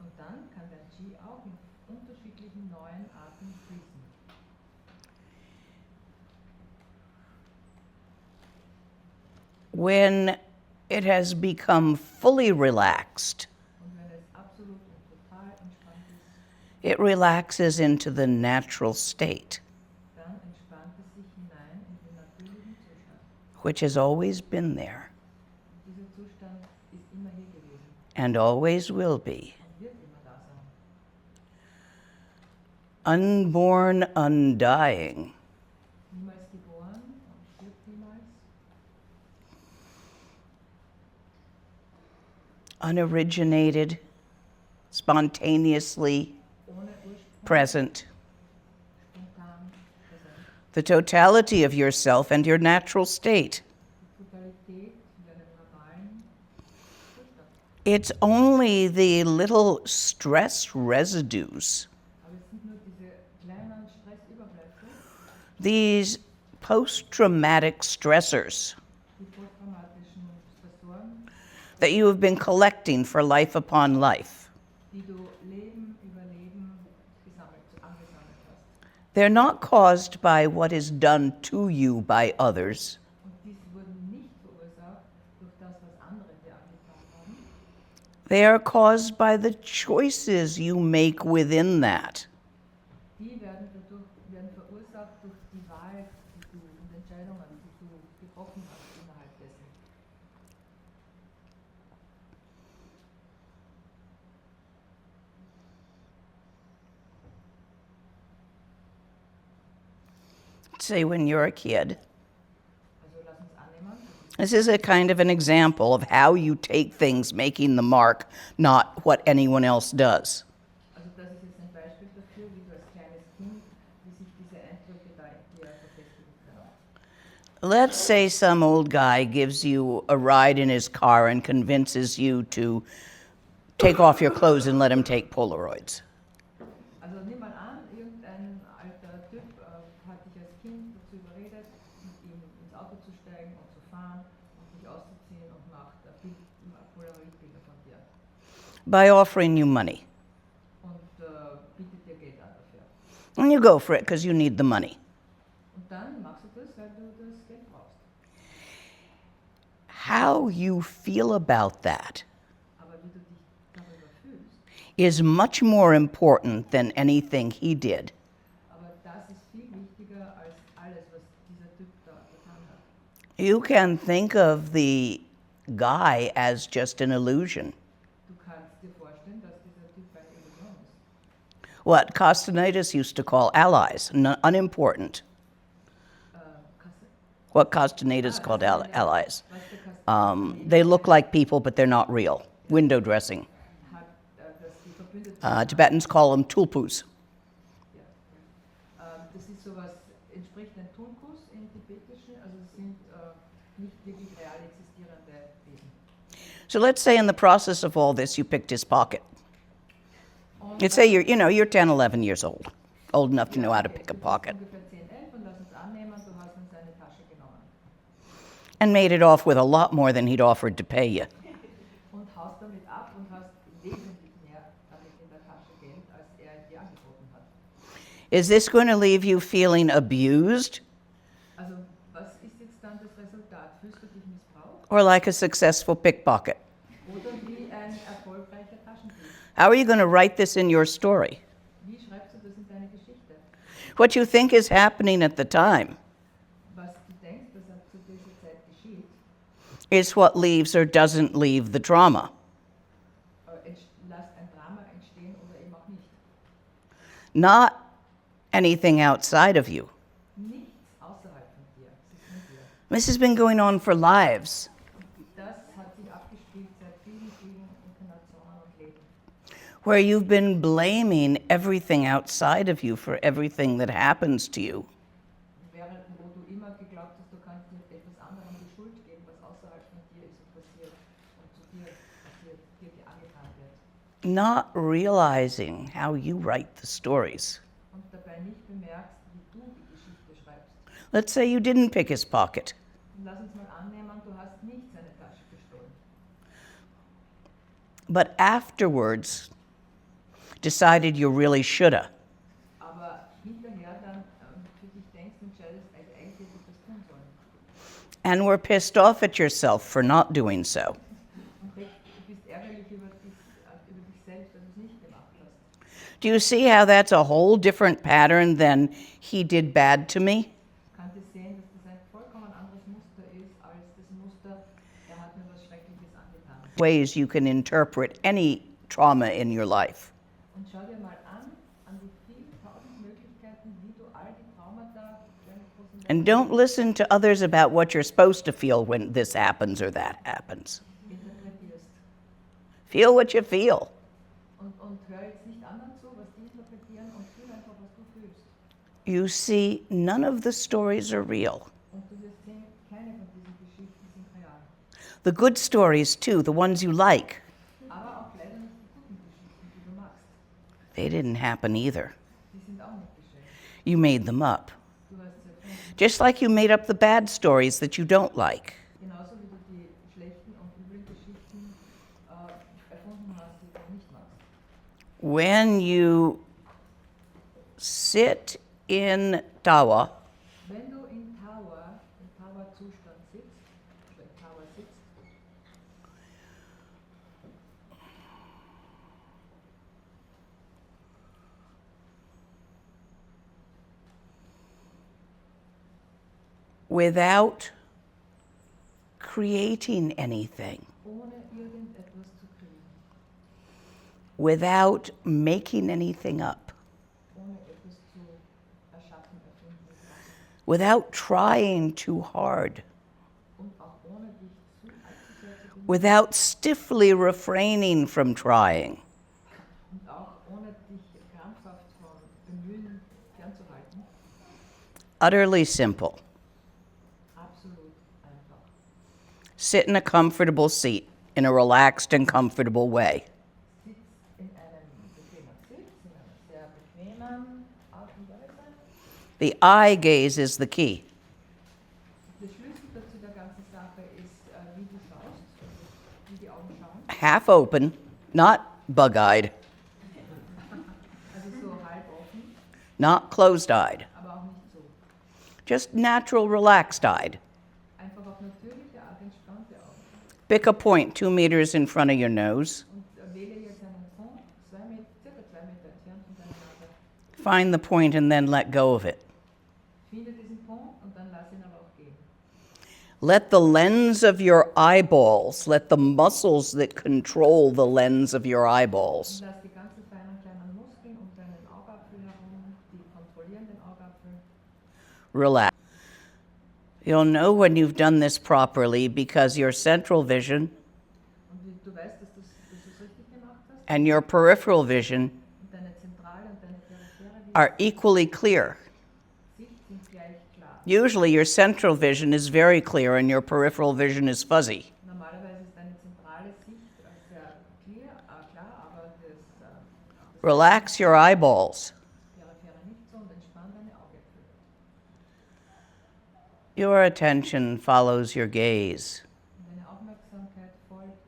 Und dann kann dein Qi auch in unterschiedlichen neuen Arten fließen. When it has become fully relaxed, Und wenn es absolut und total entspannt ist, it relaxes into the natural state, dann entspannt es sich hinein in den natürlichen Zustand. which has always been there. Und dieser Zustand ist immer and always will be. und wird immer da sein. Unborn, undying, Niemals geboren und stirbt niemals. unoriginated, spontaneously Ohne Ursprung, present. spontan präsent. The totality of yourself and your natural state. Die Totalität in deinem normalen Zustand. It's only the little stress residues, Aber es sind nur diese kleinen Stressüberbleibsel, these post-traumatic stressors die posttraumatischen Stressoren, that you have been collecting for life upon life. die du Leben über Leben angesammelt hast. They're not caused by what is done to you by others. Und dies wurden nicht verursacht durch das, was andere dir angetan haben. They are caused by the choices you make within that. Die werden verursacht durch die Wahl, die du und Entscheidungen, die du getroffen hast innerhalb dessen. Say when you're a kid, Also lass uns annehmen, this is a kind of an example of how you take things making the mark, not what anyone else does. also das ist jetzt ein Beispiel dafür, wie du als kleines Kind, wie sich diese Eindrücke da in dir verfestigen können. Let's say some old guy gives you a ride in his car and convinces you to take off your clothes and let him take Polaroids. Also nimm mal an, irgendein alter Typ hat dich als Kind dazu überredet, mit ihm ins Auto zu steigen und zu fahren und dich auszuziehen und macht Polaroid-Bilder von dir By offering you money. und bietet dir Geld an dafür. And you go for it because you need the money. Und dann machst du das, weil du das Geld brauchst. How you feel about that Aber wie du dich darüber fühlst, is much more important than anything he did. aber das ist viel wichtiger als alles, was dieser Typ da getan hat. You can think of the guy as just an illusion. Du kannst dir vorstellen, dass dieser Typ eine Illusion ist. What Costanitis used to call allies, unimportant. What Costanitis called allies. Was der They look like people, but they're not real. Window dressing. hat, dass die Verbündeten Tibetans call them tulpus. Ja. Das ist sowas, entspricht ein Tulkus im Tibetischen, also es sind nicht wirklich real existierende Wesen. So let's say in the process of all this, you picked his pocket. Und Let's say you're 10, 11 years old enough to know how to pick a pocket, ungefähr 10, 11 und lass uns annehmen, du hast in seine Tasche genommen and made it off with a lot more than he'd offered to pay you. und haust damit ab und hast wesentlich mehr damit in der Tasche Geld, als er dir angeboten hat. Is this going to leave you feeling abused Also was ist jetzt dann das Resultat? Fühlst du dich missbraucht or like a successful pickpocket? oder wie ein erfolgreicher Taschendieb? How are you going to write this in your story? Wie schreibst du das in deine Geschichte? What you think is happening at the time Was du denkst, dass zu dieser Zeit geschieht, is what leaves or doesn't leave the trauma. lass ein Drama entstehen oder eben auch nicht. Not anything outside of you. Nichts außerhalb von dir. Es ist nur dir. This has been going on for lives. Das hat sich abgespielt seit vielen, vielen Inkarnationen und Leben. Where you've been blaming everything outside of you for everything that happens to you. Während wo du immer geglaubt hast, du kannst mit etwas anderem die Schuld geben, was außerhalb von dir ist und passiert und zu dir passiert, dir angetan wird. Not realizing how you write the stories. Und dabei nicht bemerkst, wie du die Geschichte schreibst. Let's say you didn't pick his pocket. Und lass uns mal annehmen, du hast nicht seine Tasche gestohlen. But afterwards decided you really shoulda. Aber hinterher dann für dich denkst und entscheidest, eigentlich hätte ich das tun sollen. And were pissed off at yourself for not doing so. Und du bist ärgerlich über dich selbst, dass du es nicht gemacht hast. Do you see how that's a whole different pattern than he did bad to me? Kannst du sehen, dass das ein vollkommen anderes Muster ist, als das Muster, er hat mir was Schreckliches angetan. ways you can interpret any trauma in your life. Und schau dir mal an die vielen tausend Möglichkeiten, wie du all die Traumata, kleine, großen, And don't listen to others about what you're supposed to feel when this happens or that happens. interpretierst. Feel what you feel. Und hör jetzt nicht anderen zu, was die interpretieren, und fühl einfach, was du fühlst. You see, none of the stories are real. Und du wirst sehen, keine von diesen Geschichten sind real. The good stories, too, the ones you like, Aber auch leider nicht die guten Geschichten, die du magst. they didn't happen either. Die sind auch nicht geschehen. You made them up. Du hast sie erfunden. Just like you made up the bad stories that you don't like. Genauso wie du die schlechten und üblen Geschichten erfunden hast, die du nicht magst. When you sit in Tawa, Wenn du im Tawa-Zustand sitzt, oder im Tawa sitzt, without creating anything, ohne irgendetwas zu kriegen, without making anything up, ohne etwas zu erschaffen, erfinden, machen, without trying too hard, und auch ohne dich allzu sehr zu bemühen, without stiffly refraining from trying, und auch ohne dich krampfhaft vom Bemühen fernzuhalten. utterly simple. Absolut einfach. Sit in a comfortable seat in a relaxed and comfortable way. Sitz in einem bequemen Sitz, in einer sehr bequemen Art und Weise. The eye gaze is the key. Der Schlüssel dazu der ganzen Sache ist, wie du schaust, also wie die Augen schauen. Half open, not bug-eyed, Also so halb offen, not closed-eyed, aber auch nicht so. just natural relaxed-eyed. Einfach auf natürliche Art entspannte Augen. Pick a point 2 meters in front of your nose. Und wähle jetzt einen Punkt, circa 2 Meter entfernt von deiner Nase. Find the point and then let go of it. Finde diesen Punkt und dann lass ihn aber auch gehen. Let the lens of your eyeballs, let the muscles that control the lens of your eyeballs, Und lass die ganzen feinen kleinen Muskeln um deinen Augapfel herum, die kontrollieren den Augapfel. relax. You'll know when you've done this properly because your central vision Und du weißt, dass du es richtig gemacht hast. and your peripheral vision Und deine zentrale und deine periphere are equally clear. Sicht sind gleich klar. Usually your central vision is very clear and your peripheral vision is fuzzy. Normalerweise ist deine zentrale Sicht sehr klar, aber das Relax your eyeballs. periphere nicht so, und entspann deine Augäpfel. Your attention follows your gaze. Und deine Aufmerksamkeit folgt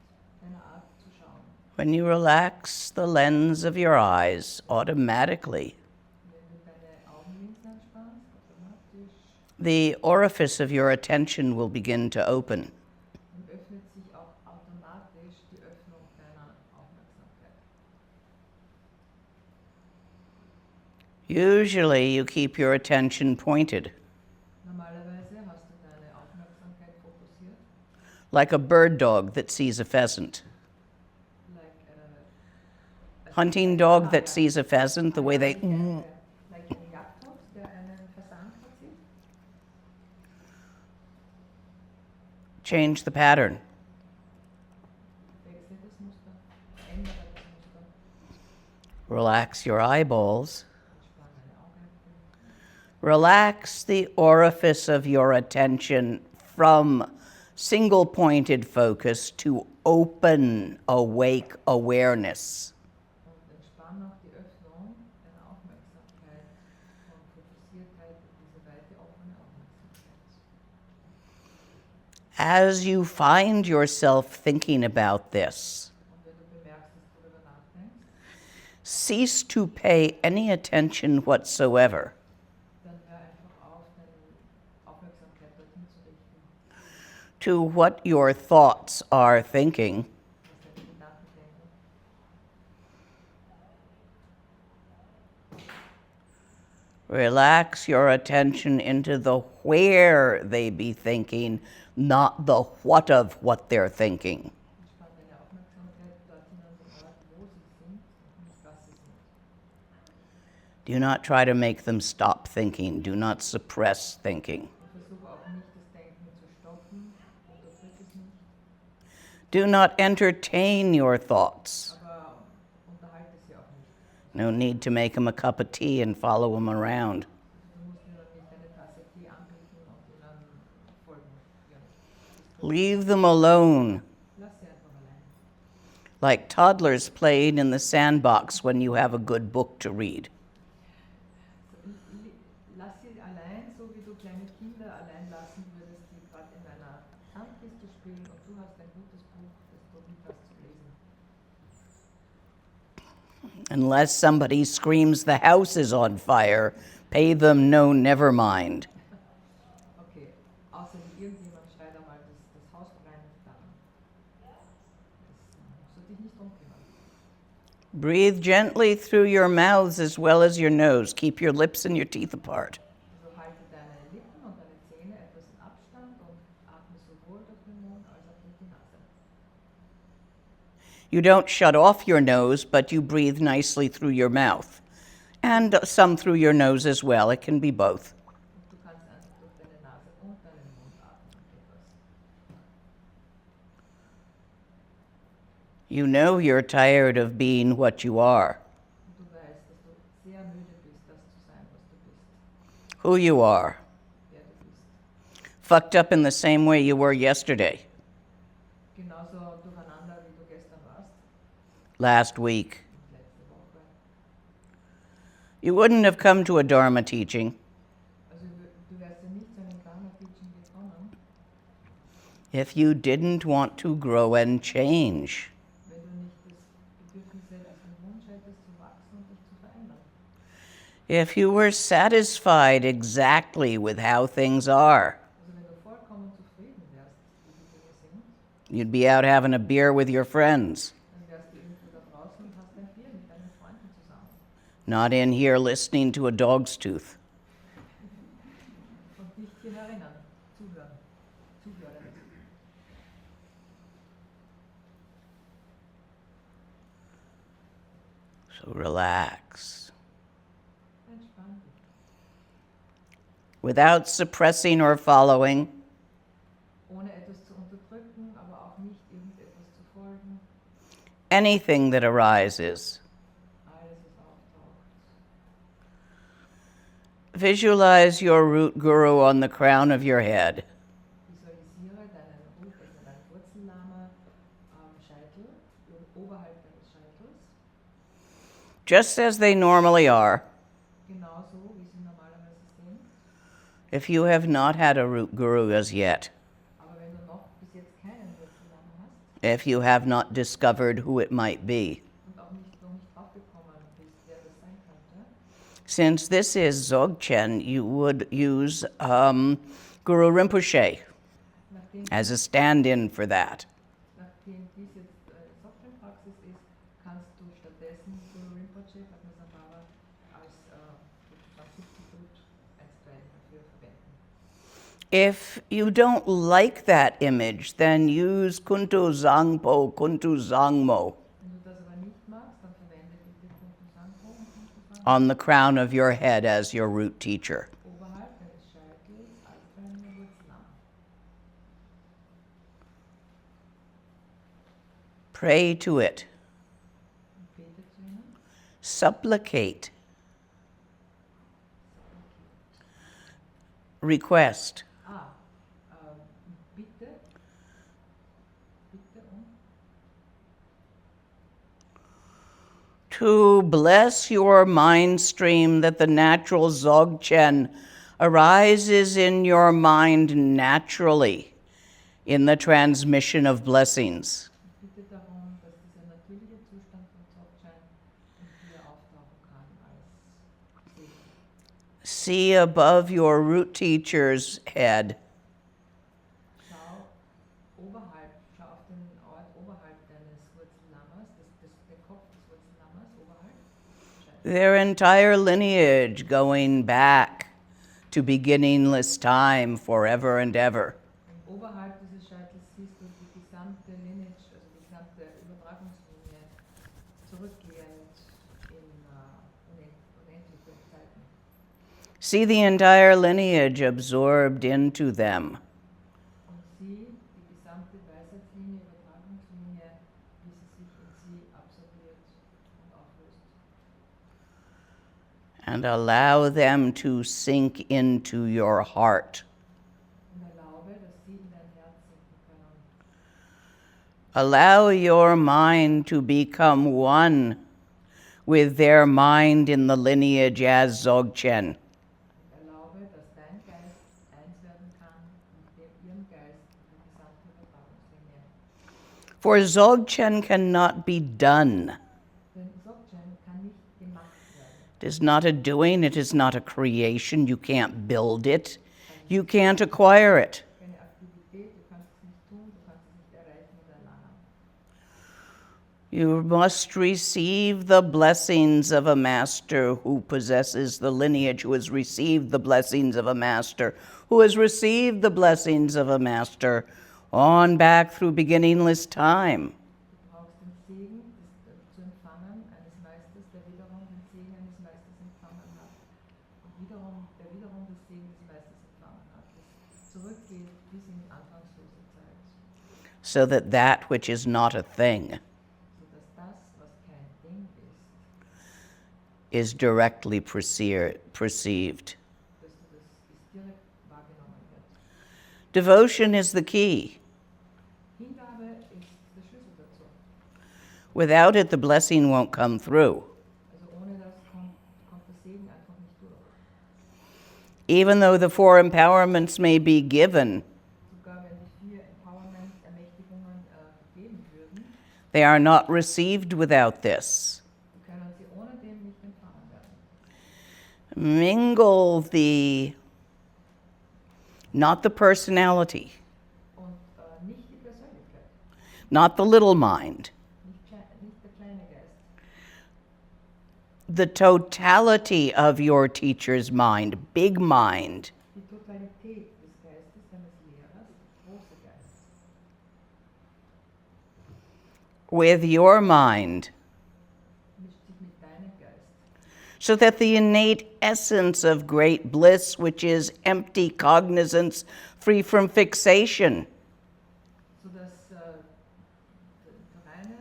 deiner Art zu schauen. When you relax the lens of your eyes, automatically, Wenn du deine Augenlinsen entspannst, automatisch the orifice of your attention will begin to open. dann öffnet sich auch automatisch die Öffnung deiner Aufmerksamkeit. Usually you keep your attention pointed, Normalerweise hast du deine Aufmerksamkeit fokussiert, like a bird dog that sees a pheasant. like Hunting dog that sees a pheasant, the way they... like ein Jagdhund, der einen Fasant sieht. Change the pattern. Wechsel das Muster, ändere das Muster, Relax your eyeballs. entspann deine Augäpfel. Relax the orifice of your attention from single-pointed focus to open, awake awareness. Und entspann auch die Öffnung deiner Aufmerksamkeit von Fokussiertheit auf diese weite offene Aufmerksamkeit. As you find yourself thinking about this, Und wenn du bemerkst, dass du darüber nachdenkst, cease to pay any attention whatsoever dann hör einfach auf, deine Aufmerksamkeit dorthin zu richten, to what your thoughts are thinking. was deine Gedanken denken. Relax your attention into the where they be thinking, not the what of what they're thinking. Entspann deine Do not try to make them stop thinking. Do not suppress thinking. Und versuche auch nicht, das Denken zu stoppen, unterdrück es nicht, Do not entertain your thoughts. aber unterhalte sie auch nicht. No need to make them a cup of tea and follow them around. Du musst ihnen nicht eine Tasse Tee anbieten und ihnen folgen. Ja. Leave them alone, Lass sie einfach allein. like toddlers playing in the sandbox when you have a good book to read. Lass sie allein, so wie du kleine Kinder allein lassen würdest, die gerade in einer Sandkiste spielen und du hast ein gutes Buch, das du nicht hast zu lesen. Unless somebody screams the house is on fire, pay them no never mind. Okay, außer wie irgendjemand schreit einmal, das Haus brennt, dann musst du dich nicht drum kümmern. Breathe gently through your mouths as well as your nose. Keep your lips and your teeth apart. Also halte deine Lippen und deine Zähne etwas in Abstand und atme sowohl durch den Mund als auch durch die Nase. You don't shut off your nose, but you breathe nicely through your mouth. And some through your nose as well. It can be both. Und du kannst einfach durch deine Nase und deinen Mund atmen etwas. You know you're tired of being what you are, Und du weißt, dass du sehr müde bist, das zu sein, was du bist, who you are, wer du bist. fucked up in the same way you were yesterday, Genauso durcheinander, wie du gestern warst last week. und letzte Woche. You wouldn't have come to a Dharma teaching Also du wärst ja nicht zu einem Dharma-Teaching gekommen, if you didn't want to grow and change. wenn du nicht das Bedürfnis hättest, den Wunsch hättest, zu wachsen und dich zu verändern. If you were satisfied exactly with how things are, Also wenn du vollkommen zufrieden wärst, wie die Dinge sind, you'd be out having a beer with your friends, dann wärst du irgendwo da draußen und hast ein Bier mit deinen Freunden zusammen. not in here listening to a dog's tooth. Und nicht hier erinnern, zuhören. So relax. Entspann dich. Without suppressing or following, Ohne etwas zu unterdrücken, aber auch nicht irgendetwas zu folgen. anything that arises. Alles, was auftaucht. Visualize your root guru on the crown of your head. Visualisiere dein Wurzellama am Scheitel, oberhalb deines Scheitels, Just as they normally are. genauso wie sie normalerweise sind. If you have not had a root guru as yet, Aber wenn du noch bis jetzt keinen Wurzellama hast if you have not discovered who it might be, und auch noch nicht draufgekommen bist, wer das sein könnte, since this is Dzogchen, you would use Guru Rinpoche nachdem, as a stand-in for that. nachdem dies jetzt Dzogchen-Praxis ist, kannst du stattdessen Guru Rinpoche, Padmasambhava, als Substitut einstweilen dafür verwenden. If you don't like that image, then use Kuntu Zangpo, Kuntu Zangmo Wenn du das aber nicht magst, dann verwende bitte Kuntu Sangpo und Kuntu Sangpo on the crown of your head as your root teacher. oberhalb deines Scheitels als deine Wurzellama. Pray to it, Und bete zu ihnen. supplicate, request, Bitte. Bitte um. to bless your mind stream that the natural Dzogchen arises in your mind naturally in the transmission of blessings. Bitte darum, dass dieser natürliche Zustand von Dzogchen in dir auftauchen kann als Segen. See above your root teacher's head Schau auf den Ort oberhalb deines Wurzellamas, den Kopf des Wurzellamas oberhalb. Scheitel. their entire lineage going back to beginningless time forever and ever. Und oberhalb dieses Scheitels siehst du die gesamte Lineage, also die gesamte Übertragungslinie, zurückgehend in unendliche See the entire lineage absorbed into them. Und sieh die gesamte Weisheitslinie, Übertragungslinie, wie sie sich in sie absorbiert und auflöst. And allow them to sink into your heart. Und erlaube, dass sie in dein Herz sinken können. Allow your mind to become one with their mind in the lineage as Dzogchen. Erlaube, dass dein Geist eins werden kann mit ihrem Geist in der gesamten Übertragungslinie. For Dzogchen cannot be done. Denn Dzogchen kann nicht gemacht werden. It is not a doing, it is not a creation. You can't build it, you can't acquire it. Keine Aktivität, du kannst es nicht tun, du kannst es nicht erreichen oder erlangen. You must receive the blessings of a master who possesses the lineage, who has received the blessings of a master, who has received the blessings of a master on back through beginningless time. Du brauchst den Segen zu empfangen eines Meisters, der wiederum den Segen eines Meisters empfangen hat. Und der wiederum das Segen des Meisters empfangen hat. Das zurückgeht bis in die anfangslose Zeit. So that that which is not a thing Sodass das, was kein Ding is ist, directly perceived. dass du das direkt wahrgenommen wird. Devotion is the key. Hingabe ist der Schlüssel dazu. Without it, the blessing won't come through. Also ohne das kommt der Segen einfach nicht durch. Even though the 4 empowerments may be given, Sogar wenn die 4 Empowerment-Ermächtigungen gegeben würden, they are not received without this. können sie ohne dem nicht empfangen werden. Mingle not the personality, Und nicht die Persönlichkeit, not the little mind, nicht der kleine Geist, the totality of your teacher's mind, big mind, die Totalität des Geistes deines Lehrers, große Geist, with your mind, mischt sich mit deinem Geist, so that the innate essence of great bliss, which is empty cognizance, free from fixation. sodass der reine,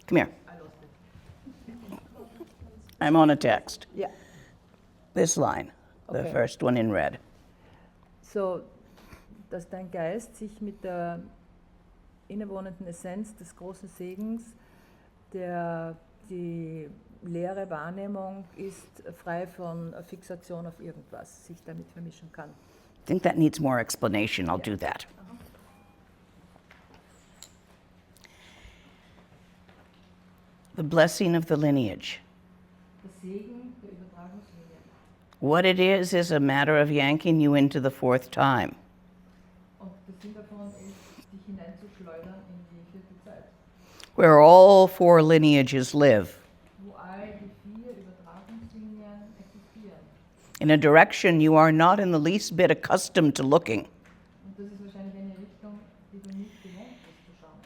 Come here. I lost it. I'm on a text. Ja, This line, the Okay. first one in red. so, dass dein Geist sich mit der innewohnenden Essenz des großen Segens, die leere Wahrnehmung ist, frei von Fixation auf irgendwas, sich damit vermischen kann. I think that needs more explanation. I'll do that. The blessing of the lineage. Der Segen der Übertragungslinie. What it is a matter of yanking you into the 4th time. Und der Sinn davon ist, dich hineinzuschleudern in die 4. Zeit, Where all 4 lineages live, wo all die 4 Übertragungslinien existieren. in a direction you are not in the least bit accustomed to looking. Und das ist wahrscheinlich eine Richtung, die du nicht gewohnt bist zu schauen.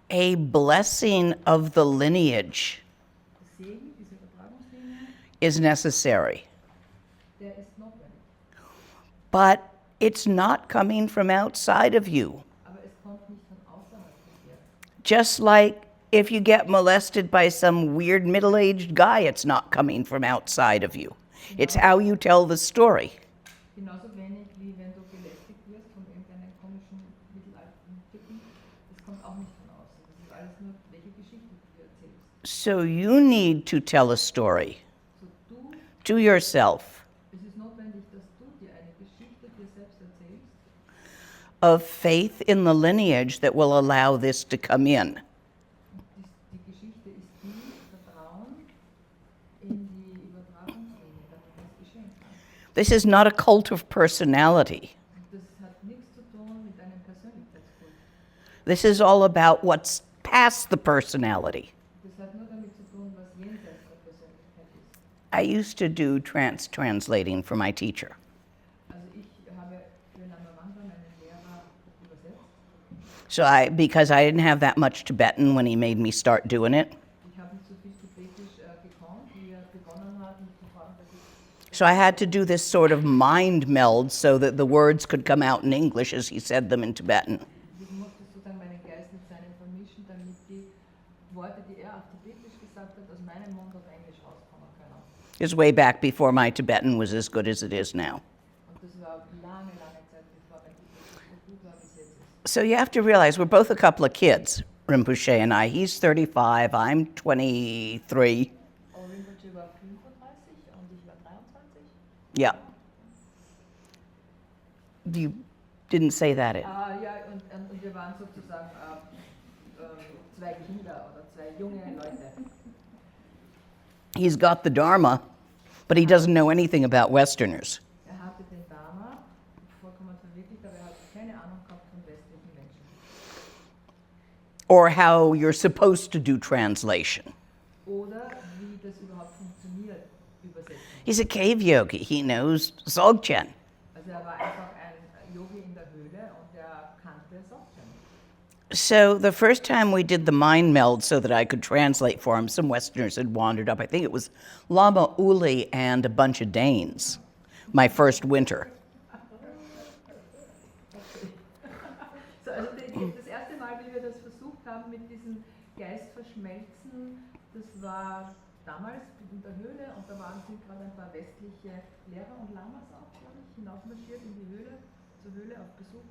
A blessing of the lineage Der Segen dieser Übertragungslinie, is necessary, der ist notwendig. but it's not coming from outside of you. Aber es kommt nicht von außerhalb von dir. Just like if you get molested by some weird middle-aged guy, it's not coming from outside of you. It's how you tell the story. Genauso wenig wie wenn du belästigt wirst von irgendeinem komischen mittelalten Typen, das kommt auch nicht von außen. Das ist alles nur, welche Geschichte du dir erzählst. So you need to tell a story So du, to yourself es ist notwendig, dass du dir eine Geschichte dir selbst erzählst, of faith in the lineage that will allow this to come in. die Geschichte ist die Vertrauen in die Übertragungslinie, damit das geschehen kann. This is not a cult of personality. Und das hat nichts zu tun mit einem Persönlichkeitskult. This is all about what's past the personality. Das hat nur damit zu tun, was jenseits der Persönlichkeit ist. I used to do translating for my teacher. Also ich habe für Lama Lena, meinen Lehrer, übersetzt. So because I didn't have that much Tibetan when he made me start doing it, Ich habe nicht so viel Tibetisch gekonnt, wie er begonnen hat, mich zu fragen, dass ich So I had to do this sort of mind meld so that the words could come out in English as he said them in Tibetan. Ich musste sozusagen meinen Geist mit seinem vermischen, damit die Worte, die er auf Tibetisch gesagt hat, aus meinem Mund auf Englisch rauskommen können. It was way back before my Tibetan was as good as it is now. Und das war lange, lange Zeit, bevor mein Tibetisch so gut war, wie es jetzt ist. So you have to realize we're both a couple of kids, Rinpoche and I. He's 35, I'm 23. Aber Rinpoche war 35 und ich war 23. Yeah. You didn't say that. Ja, und wir waren sozusagen zwei Kinder oder zwei junge Leute. He's got the Dharma, but he doesn't know anything about Westerners. Hatte den Dharma vollkommen verwirklicht, aber hat keine Ahnung gehabt von westlichen Menschen. Or how you're supposed to do translation. Oder wie das überhaupt funktioniert, übersetzen. He's a cave yogi. He knows Dzogchen. Also war einfach ein Yogi in der Höhle und kannte Dzogchen. So the first time we did the mind meld so that I could translate for him, some Westerners had wandered up. I think it was Lama Uli and a bunch of Danes, my first winter. So, also das erste Mal, wie wir das versucht haben mit diesem Geist verschmelzen, das war damals in der Höhle und da sind gerade ein paar westliche Lehrer und Lamas auch, glaube ich, hinaufmarschiert in die Höhle, zur Höhle auf Besuch.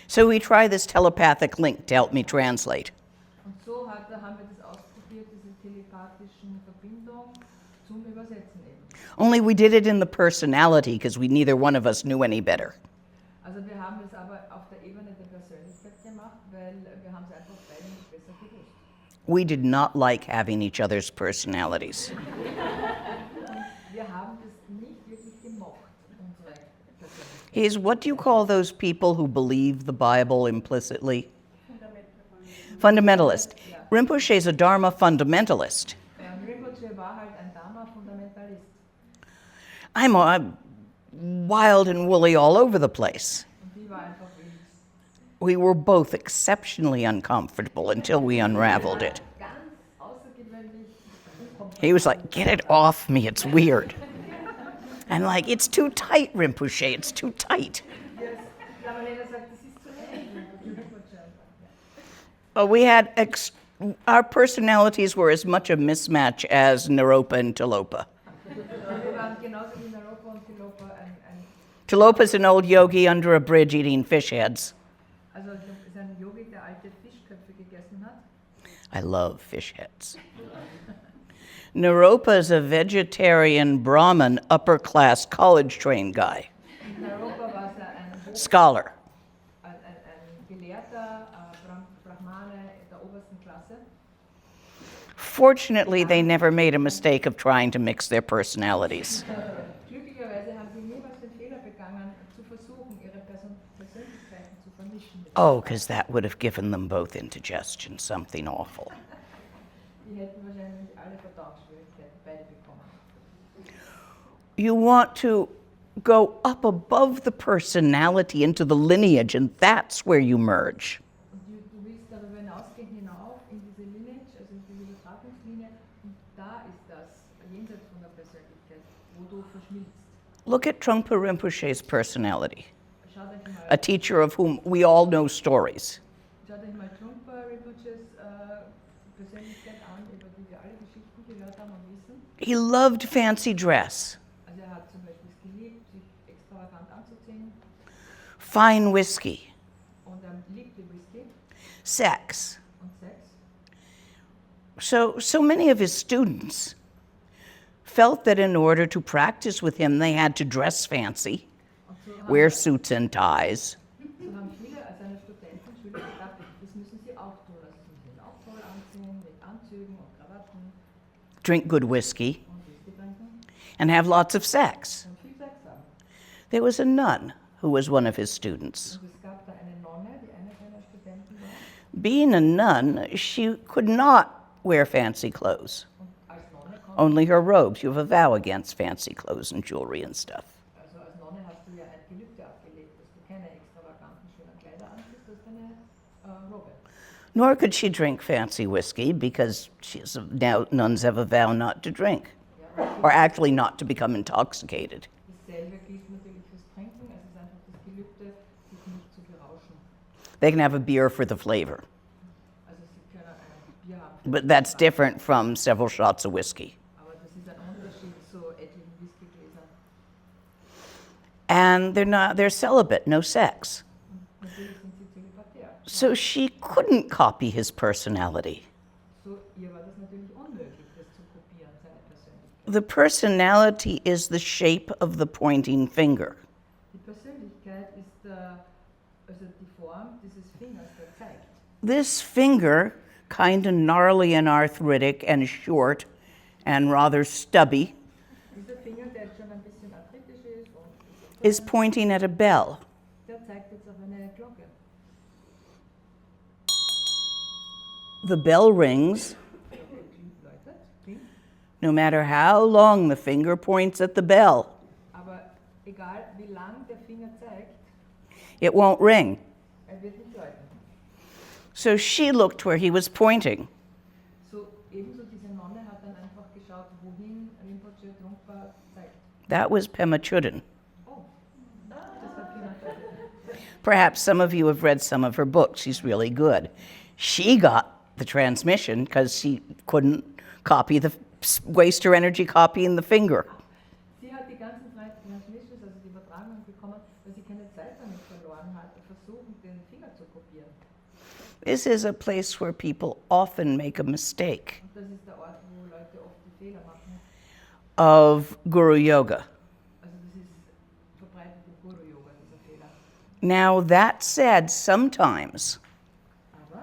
So we try this telepathic link to help me translate. Und so haben wir das ausprobiert, diese telepathischen Verbindung zum Übersetzen eben. Only we did it in the personality because neither one of us knew any better. Also wir haben es aber auf der Ebene der Persönlichkeit gemacht, weil wir haben es einfach beide nicht besser gewusst. We did not like having each other's personalities. Wir haben das nicht wirklich gemocht, unsere Persönlichkeit. He's, what do you call those people who believe the Bible implicitly? Fundamentalist. Rinpoche is a Dharma fundamentalist. Rinpoche war halt ein Dharma-Fundamentalist. I'm wild and woolly all over the place. Und die war einfach wild. We were both exceptionally uncomfortable until we unraveled it. Ganz außergewöhnlich unkomfortabel. He was like, get it off me, it's weird. And like, it's too tight, Rinpoche, it's too tight. Yes. Lama Lena sagt, das ist zu eng. Rinpoche. But we had, our personalities were as much a mismatch as Naropa and Tilopa. Wir waren genauso wie Naropa und Tilopa ein Tilopa's an old yogi under a bridge eating fish heads. also es ist ein Yogi, der alte Fischköpfe gegessen hat. I love fish heads. Naropa is a vegetarian Brahmin upper-class college-trained guy, In Naropa war es ein scholar. Gelehrter, Brahmane der obersten Klasse. Fortunately, they never made a mistake of trying to mix their personalities. Glücklicherweise haben sie niemals den Fehler begangen, zu versuchen, ihre Persönlichkeiten zu vermischen. Oh, because that would have given them both indigestion, something awful. Die hätten wahrscheinlich alle Verdauungsschwierigkeiten beide bekommen. You want to go up above the personality into the lineage, and that's where you merge. Und du willst darüber hinausgehen, hinauf in diese Lineage, also in diese Übertragungslinie, und da ist das jenseits von der Persönlichkeit, wo du verschmilzt. Look at Trungpa Rinpoche's personality, Schaut euch a mal, teacher of whom we all know stories. schaut euch mal Trungpa Rinpoches Persönlichkeit an, über die wir alle Geschichten gehört haben und wissen. He loved fancy dress, Also hat zum Beispiel es geliebt, sich extravagant anzuziehen fine whiskey, und liebte Whisky sex. und Sex. So many of his students felt that in order to practice with him, they had to dress fancy, Und so wear suits and ties. haben viele seiner Studenten, Schüler gedacht, das müssen sie auch tun. Also sie müssen sich auch toll anziehen, mit Anzügen und Krawatten Drink good whiskey, und Whisky trinken and have lots of sex. und viel Sex haben. There was a nun who was one of his students. Und es gab da eine Nonne, die eine seiner Studenten war. Being a nun, she could not wear fancy clothes, Und als Nonne konnte, only her robes. You have a vow against fancy clothes and jewelry and stuff. also als Nonne hast du ja ein Gelübde abgelegt, dass du keine extravaganten, schönen Kleider anziehst, das ist deine Robe. Nor could she drink fancy whiskey because now nuns have a vow not to drink. Ja, or actually not to become intoxicated. Dasselbe gilt natürlich fürs Trinken, es ist einfach das Gelübde, sich nicht zu berauschen. They can have a beer for the flavor, Also Sie können ein Bier haben, but that's different from several shots of whiskey. aber das ist ein Unterschied zu etlichen Whiskygläsern. And they're celibate, no sex. Natürlich sind sie zölibatär. So she couldn't copy his personality. So, ihr war das natürlich unmöglich, das zu kopieren, seine Persönlichkeit. The personality is the shape of the pointing finger. Die Persönlichkeit ist also die Form dieses Fingers, der zeigt. This finger, kind of gnarly and arthritic and short and rather stubby, Dieser Finger, der jetzt schon ein bisschen arthritisch ist und is pointing at a bell. der zeigt jetzt auf eine Glocke. The bell rings Läutet, klingt, no matter how long the finger points at the bell. aber egal wie lang der Finger zeigt, It won't ring. wird nicht läuten. So she looked where he was pointing. So ebenso diese Nonne hat dann einfach geschaut, wohin Rinpoche Trungpa zeigt. That was Pema Chodron. Oh, das war Pema Chodron. Perhaps some of you have read some of her books. She's really good. She got the transmission because she couldn't waste her energy copying the finger. Sie hat die ganzen Transmissions, also die Übertragungen bekommen, weil sie keine Zeit damit verloren hat, versuchen, den Finger zu kopieren. This is a place where people often make a mistake Und das ist der Ort, wo Leute oft die Fehler machen. of Guru Yoga. Also das ist verbreitet im Guru-Yoga, dieser Fehler. Now, that said, sometimes Aber,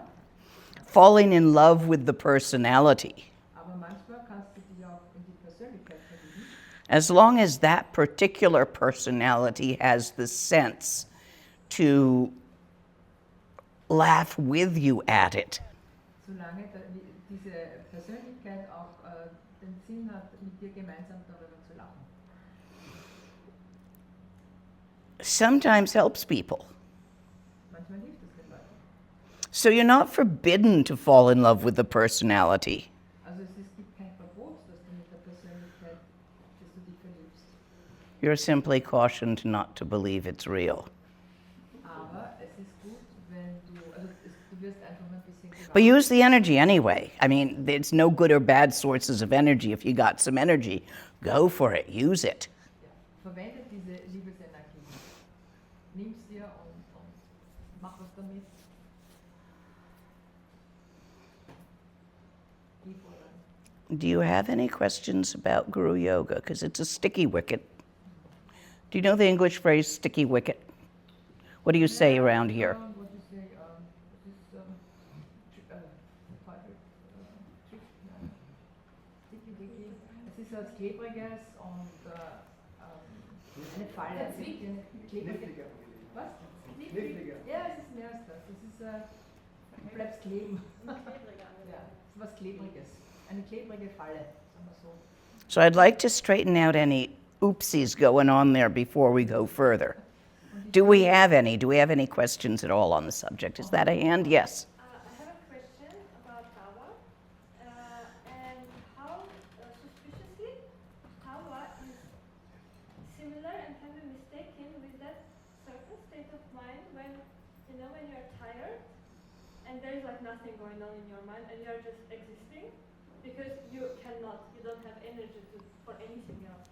falling in love with the personality, aber manchmal kannst du dich auch in die Persönlichkeit verlieben, as long as that particular personality has the sense to laugh with you at it, solange diese Persönlichkeit auch den Sinn hat, mit dir gemeinsam darüber zu lachen. sometimes helps people. Manchmal hilft es den Leuten. So you're not forbidden to fall in love with the personality. Also es gibt kein Verbot, dass du mit der Persönlichkeit, dass du dich verliebst. You're simply cautioned not to believe it's real. Aber es ist gut, wenn du wirst einfach ein bisschen But gewarnt. use the energy anyway. I mean, it's no good or bad sources of energy. If you got some energy, go for it, use it. Ja. Verwende diese Liebesenergie. Nimm's dir und mach was damit. Geh voran. Do you have any questions about Guru Yoga? Because it's a sticky wicket. Do you know the English phrase sticky wicket? What do you say around here? What do you say? This Sticky Wicky. Es ist was Klebriges und eine Falle. Klebrige. Was? Kniffliger. Ja, es ist mehr als das. Es ist, du bleibst kleben. Ja, es ist was Klebriges. Eine klebrige Falle, sagen wir so. So I'd like to straighten out any oopsies going on there before we go further. Do we have any? Do we have any questions at all on the subject? Is that a hand? Yes. I have a question about Tawa, and how suspiciously Tawa is similar and can be mistaken with that certain state of mind when, you know, when you're tired and there is like nothing going on in your mind and you're just existing because you don't have energy for anything else.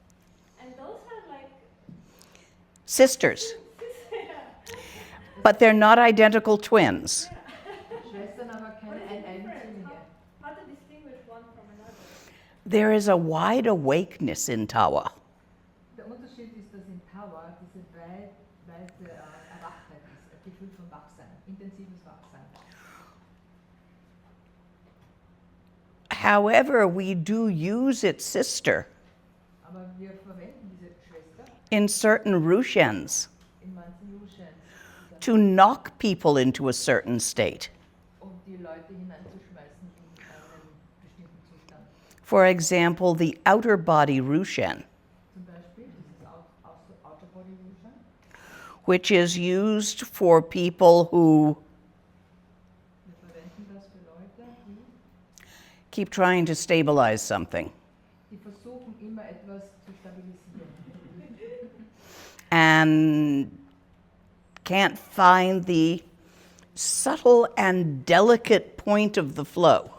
And those are like, Sisters. But they're not identical twins. Schwestern, aber keine Eigenzüngige. how to distinguish one from another? There is a wide awakeness in Tawa. Der Unterschied ist, dass in Tawa diese weite Erwachtheit ist, ein Gefühl von Wachsein, intensives Wachsein. However, we do use it, sister, Aber wir verwenden diese Schwester in certain Rushens in manchen Luschen, to knock people into a certain state. um die Leute hineinzuschmeißen in einen bestimmten Zustand. For example, the outer body Rushen, Zum Beispiel dieses Outer Body Luschen, which is used for people who wir verwenden das für Leute, keep trying to stabilize something. die versuchen, versuchen immer etwas zu stabilisieren. And can't find the subtle and delicate point of the flow.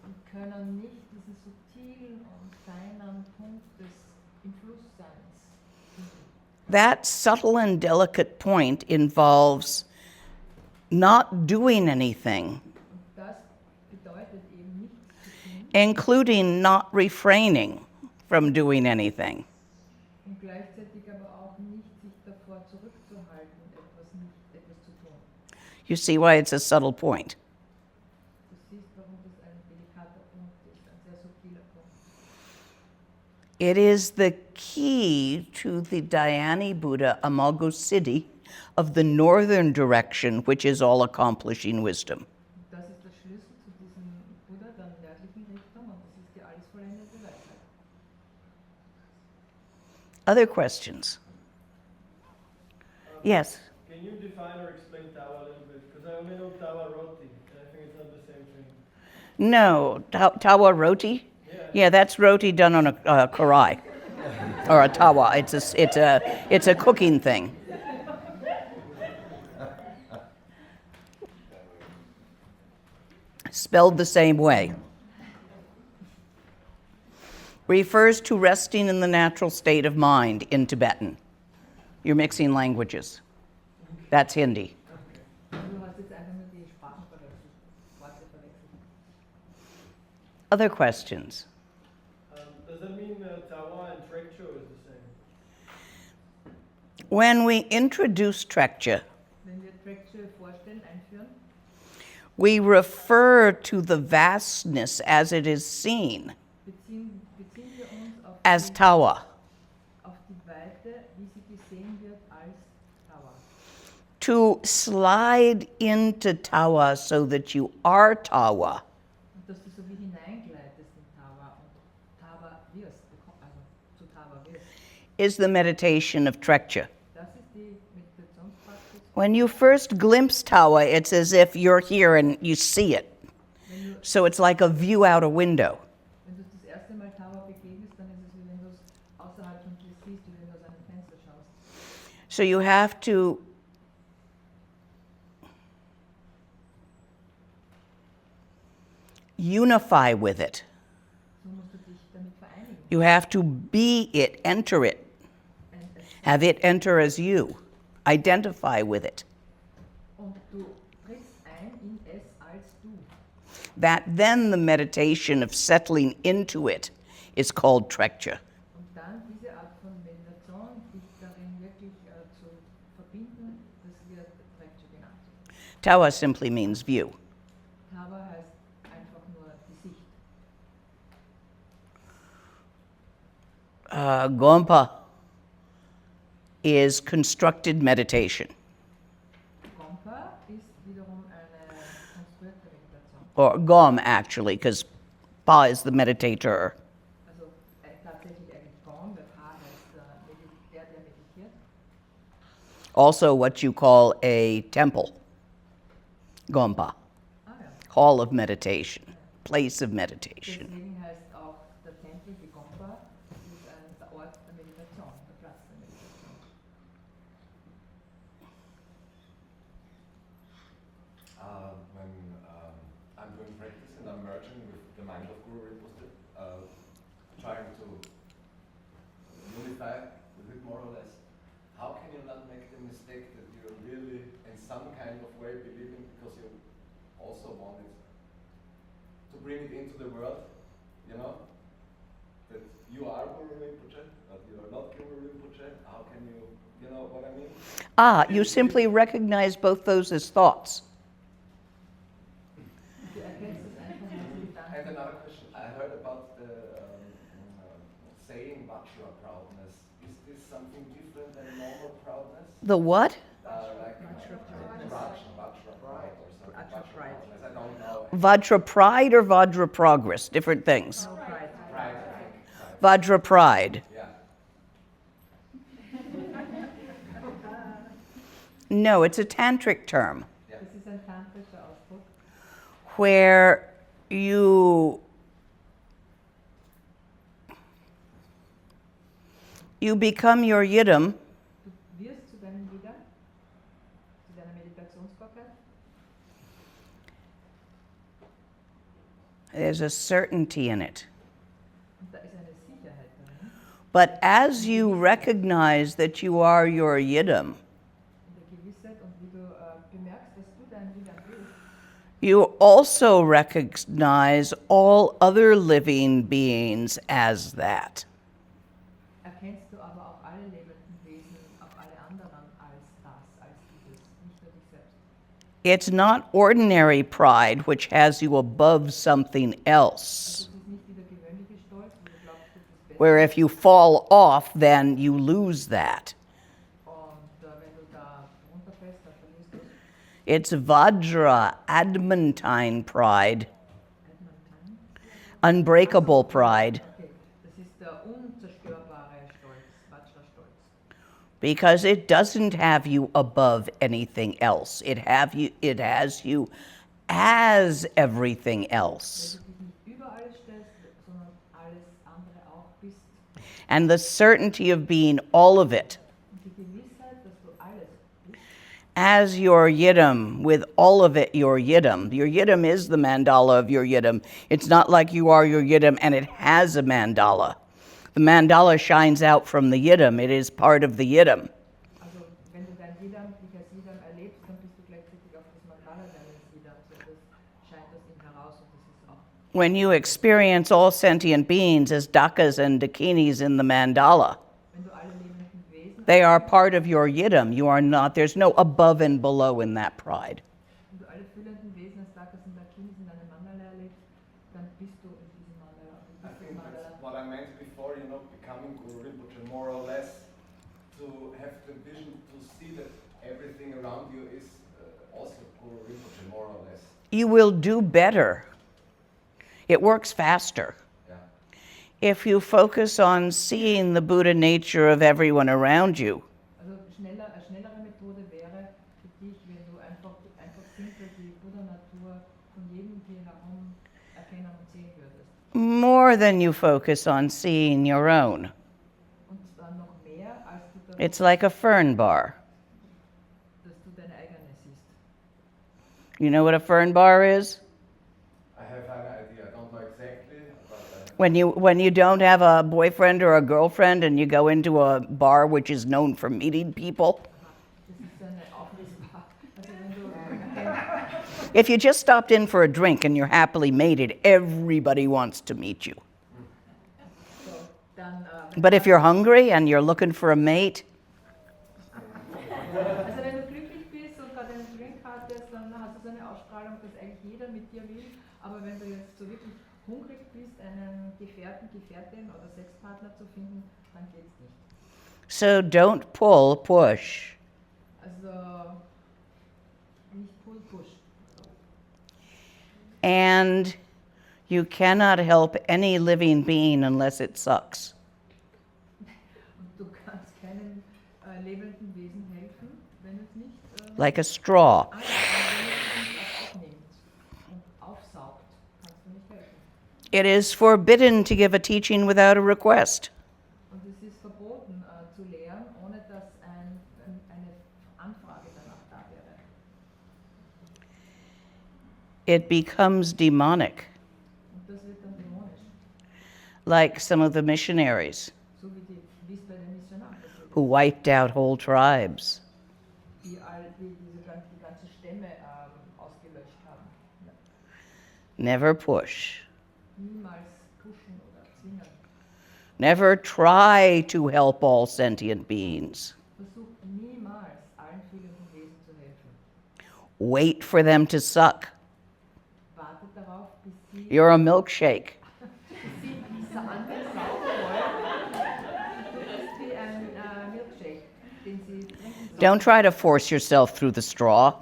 Und können nicht diesen subtilen und feinen Punkt des im Flussseins finden. That subtle and delicate point involves not doing anything, Und das bedeutet eben nichts zu tun including not refraining from doing anything. und gleichzeitig aber auch nicht sich davor zurückzuhalten, etwas zu tun. You see why it's a subtle point. Du siehst, warum das ein delikater Punkt ist, ein sehr subtiler Punkt. It is the key to the Dhyani Buddha Amalgosiddhi of the northern direction, which is all accomplishing wisdom. Und das ist der Schlüssel zu diesem Buddha, der nördlichen Richtung, und das ist die alles vollendete Weisheit. Other questions? Yes. Can you define or explain tawa a little bit? Because I only know tawa roti, and I think it's not the same thing. No, tawa roti? Yeah. Yeah, that's roti done on a karai or a tawa. It's a cooking thing. Spelled the same way. Refers to resting in the natural state of mind in Tibetan. You're mixing languages. That's Hindi. Du hast jetzt einfach nur die Sprachen verwechselt, Worte verwechselt. Other questions? Does that mean tawa and trekcho is the same? When we introduce Trekja, Wenn wir Trekche vorstellen, einführen, we refer to the vastness as it is seen beziehen wir uns as Tawa. auf die Weite, wie sie gesehen wird als Tawa. To slide into Tawa so that you are Tawa Und dass du so wie hineingleitest in Tawa und Tawa wirst, also zu Tawa wirst. is the meditation of Trekja. Das ist die Meditationspraxis. When you first glimpse Tawa, it's as if you're here and you see it. So it's like a view out a window. Wenn du das erste Mal Tawa begegnest, dann ist es wie wenn du es außerhalb von dir siehst, wie wenn du aus einem Fenster schaust. So you have to unify with it. So musst du dich damit vereinigen. You have to be it, enter it, have it enter as you, identify with it. Und du trittst ein in es als du. That then the meditation of settling into it is called Trekja. Und dann diese Art von Meditation, dich darin wirklich zu verbinden, das wird Trekche genannt. Tawa simply means view. Tawa heißt einfach nur die Sicht. Gompa is constructed meditation, Gompa ist wiederum eine konstruierte Meditation. or Gom actually, because Pa is the meditator. Also tatsächlich eigentlich Gom, der Pa heißt der meditiert. Also what you call a temple, Gompa, Ah ja. hall of meditation, place of meditation. Deswegen heißt auch der Tempel die Gompa, das ist der Ort der Meditation, der Platz der Meditation. When I'm doing practice and I'm merging with the mind of Guru Rinpoche, trying to unify with it more or less, how can you not make the mistake that you're really in some kind of way believing because you also wanted to bring it into the world, you know? That you are Guru Rinpoche, but you are not Guru Rinpoche. How can you know what I mean? You simply recognize both those as thoughts. Du erkennst es einfach als Gedanken. And another question, I heard about the saying Vajra proudness. Is this something different than normal proudness? The what? Like Vajra proudness. Vajra pride or something. Vajra pride. proudness, I don't know. Vajra pride or Vajra progress? Different things. No pride. Pride, I think. Vajra pride. Yeah. No, it's a tantric term Das ist ein tantrischer Ausdruck, where you You become your yidam Du wirst zu deinem Jede, zu deiner Meditationsbarkeit. There's a certainty in it. Und da ist eine Sicherheit drin. But as you recognize that you are your yidam, In der Gewissheit und wie du bemerkst, dass du dein Jede bist, you also recognize all other living beings as that. erkennst du aber auch alle lebenden Wesen, auch alle anderen als das, als dieses, nicht nur dich selbst. It's not ordinary pride which has you above something else, Das ist nicht wie der gewöhnliche Stolz, wo du glaubst, du bist besser. where if you fall off, then you lose that. Und wenn du da runterfällst, dann verlierst du es. It's Vajra, adamantine pride, Adamantine. unbreakable pride, Okay, das ist der unzerstörbare Stolz, Vajra-Stolz. because it doesn't have you above anything else. It has you as everything else. Weil du dich nicht über alles stellst, sondern alles andere auch bist. And the certainty of being all of it Und die Gewissheit, dass du alles bist, as your yidam, with all of it your yidam. Your yidam is the mandala of your yidam. It's not like you are your yidam and it has a mandala. The mandala shines out from the yidam. It is part of the yidam. also wenn du dein Jidam, dich als Jidam erlebst, dann bist du gleichzeitig auch das Mandala deines Jidams. Und das scheint aus ihm heraus und das ist auch. When you experience all sentient beings as dakas and dakinis in the mandala, Wenn du alle lebenden Wesen, they are part of your yidam. You are not, there's no above and below in that pride. wenn du alle fühlenden Wesen als Dakas und Dakinis in deinem Mandala erlebst, dann bist du in diesem Mandala. Und I du bist think das that's Mandala. what I meant before, becoming Guru Rinpoche more or less, to have the vision to see that everything around you is also Guru Rinpoche more or less. You will do better. It works faster. Yeah. If you focus on seeing the Buddha nature of everyone around you, Also eine schnellere Methode wäre für dich, wenn du einfach simpel die Buddha-Natur von jedem hier herum erkennen und sehen würdest. more than you focus on seeing your own. Und dann noch mehr, als du darauf, It's like a fern bar. dass du deine eigene siehst. You know what a fern bar is? I have an idea, I don't know exactly, but When you don't have a boyfriend or a girlfriend and you go into a bar which is known for meeting people. Das ist eine Auflesbar. Also wenn du If you just stopped in for a drink and you're happily mated, everybody wants to meet you. so, dann, But if you're hungry and you're looking for a mate, also wenn du glücklich bist und gerade einen Drink hattest, dann hast du so eine Ausstrahlung, dass eigentlich jeder mit dir will. Aber wenn du jetzt so wirklich hungrig bist, einen Gefährten, Gefährtin oder Sexpartner zu finden, dann geht's nicht. so don't pull, push. Also nicht pull, push. And you cannot help any living being unless it sucks. Und du kannst keinem lebenden Wesen helfen, wenn es nicht Like a straw. wenn es nicht aufnimmt und aufsaugt, kannst du nicht helfen. It is forbidden to give a teaching without a request. Und es ist verboten zu lehren, ohne dass eine Anfrage danach da wäre. It becomes demonic, Und das wird dann dämonisch. like some of the missionaries So wie es bei den Missionaren passiert who wiped out whole tribes. ist, die die ganze Stämme ausgelöscht haben. Ja. Never push. Niemals pushen oder zwingen. Never try to help all sentient beings. Versuch niemals allen fühlenden Wesen zu helfen. Wait for them to suck. Wartet darauf, bis sie You're a milkshake. andere saugen wollen. Du bist wie ein Milkshake, den sie trinken sollen. Don't try to force yourself through the straw.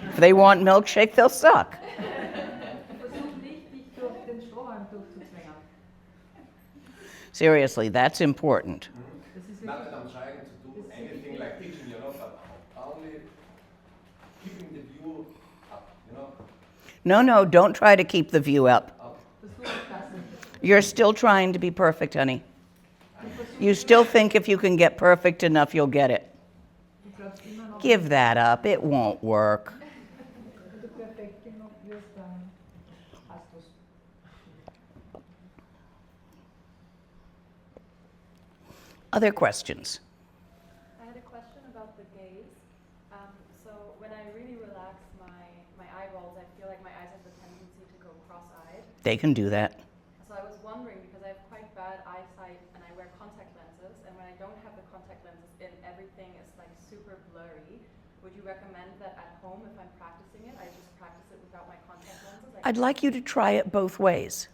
If they want milkshake, they'll suck. Versuch nicht, dich durch den Strohhalm durchzuzwängen. Seriously, that's important. Das ist not wirklich that I'm trying to do anything like teaching, but only keeping the view up, No, don't try to keep the view up. Versuch das nicht. You're still trying to be perfect, honey. You still think if you can get perfect enough, you'll get it. Du glaubst immer noch, Give that up. It won't work. wenn du perfekt genug wirst, dann hast du es. Other questions? I had a question about the gaze. So when I really relax my eyeballs, I feel like my eyes have the tendency to go cross-eyed. They can do that. So I was wondering, because I have quite bad eyesight and I wear contact lenses, and when I don't have the contact lenses in, everything is like super blurry. Would you recommend that at home, if I'm practicing it, I just practice it without my contact lenses? I'd like you to try it both ways.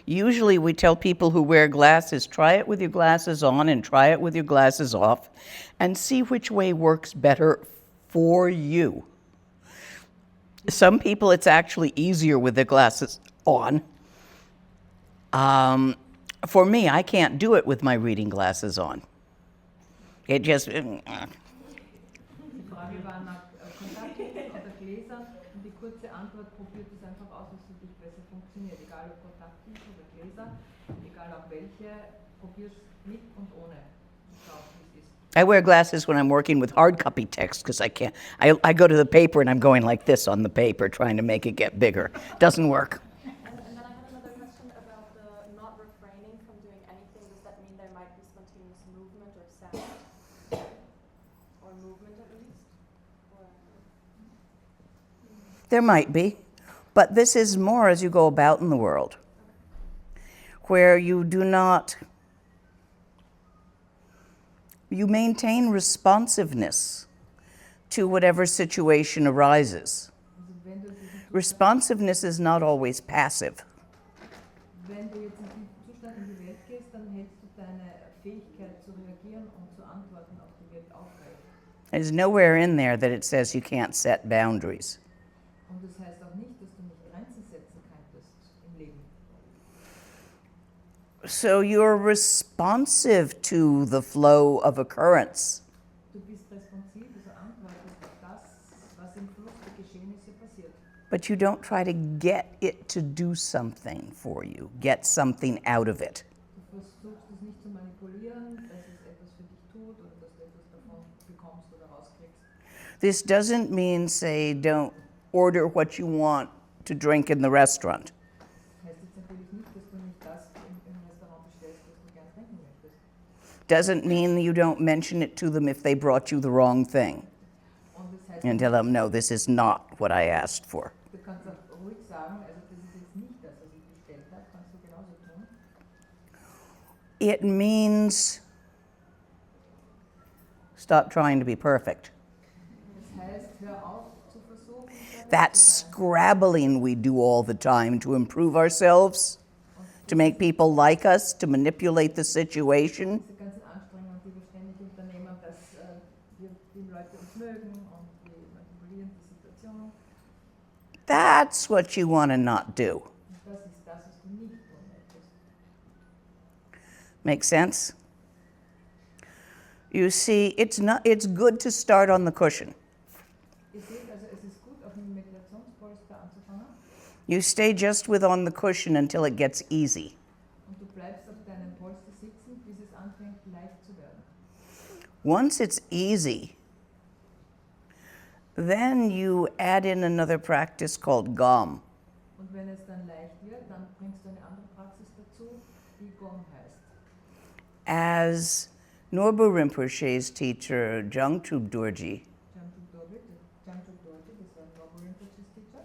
Usually we tell people who wear glasses, try it with your glasses on and try it with your glasses off and see which way works better for you. Some people, it's actually easier with their glasses on. For me, I can't do it with my reading glasses on. It just... Die Frage war nach Kontaktlinsen oder Gläsern und die kurze Antwort, probiert es einfach aus, was für dich besser funktioniert. Egal ob Kontaktlinsen oder Gläser, egal auch welche, probier es mit und ohne. Schau, wie es ist. I wear glasses when I'm working with hard copy text because I can't. I go to the paper and I'm going like this on the paper trying to make it get bigger. Doesn't work. And then I had another question about the not refraining from doing anything. Does that mean there might be spontaneous movement or sound? Or movement at least? Or There might be, but this is more as you go about in the world, where you do not. You maintain responsiveness to whatever situation arises. Also wenn du diesen Responsiveness is not always passive. Wenn du jetzt in diesen Zustand in die Welt gehst, dann hältst du deine Fähigkeit zu reagieren und zu antworten auf die Welt aufrecht. There's nowhere in there that it says you can't set boundaries. Und das heißt auch nicht, dass du nicht Grenzen setzen könntest im Leben. So you're responsive to the flow of occurrence. Du bist responsiv, also antwortest auf das, was im Fluss der Geschehnisse passiert. But you don't try to get it to do something for you, get something out of it. Du versuchst es nicht zu manipulieren, dass es etwas für dich tut oder dass du etwas davon bekommst oder rauskriegst. This doesn't mean, say, don't order what you want to drink in the restaurant. Das heißt jetzt natürlich nicht, dass du nicht das im Restaurant bestellst, was du gern trinken möchtest. Doesn't mean you don't mention it to them if they brought you the wrong thing Und das heißt, and tell them, no, this is not what I asked for. du kannst auch ruhig sagen, also das ist jetzt nicht das, was ich bestellt habe, kannst du genauso tun. It means stop trying to be perfect. Das heißt, hör auf zu versuchen, perfekt That zu sein. scrabbling we do all the time to improve ourselves, to make people like us, to manipulate the situation. Diese ganzen Anstrengungen, die wir ständig unternehmen, dass die Leute uns mögen und wir manipulieren die Situation. That's what you want to not do. Und das ist das, was du nicht tun möchtest. Make sense? You see, it's good to start on the cushion. Ihr seht also, es ist gut, auf einem Meditationspolster anzufangen You stay just with on the cushion until it gets easy. und du bleibst auf deinem Polster sitzen, bis es anfängt leicht zu werden. Once it's easy, then you add in another practice called gom. Und wenn es dann leicht wird, dann bringst du eine andere Praxis dazu, die Gom heißt. As Norbu Rinpoche's teacher, Jangtub Dorji, Jamtuk Dorje, das war Norbu Rinpoche's Teacher.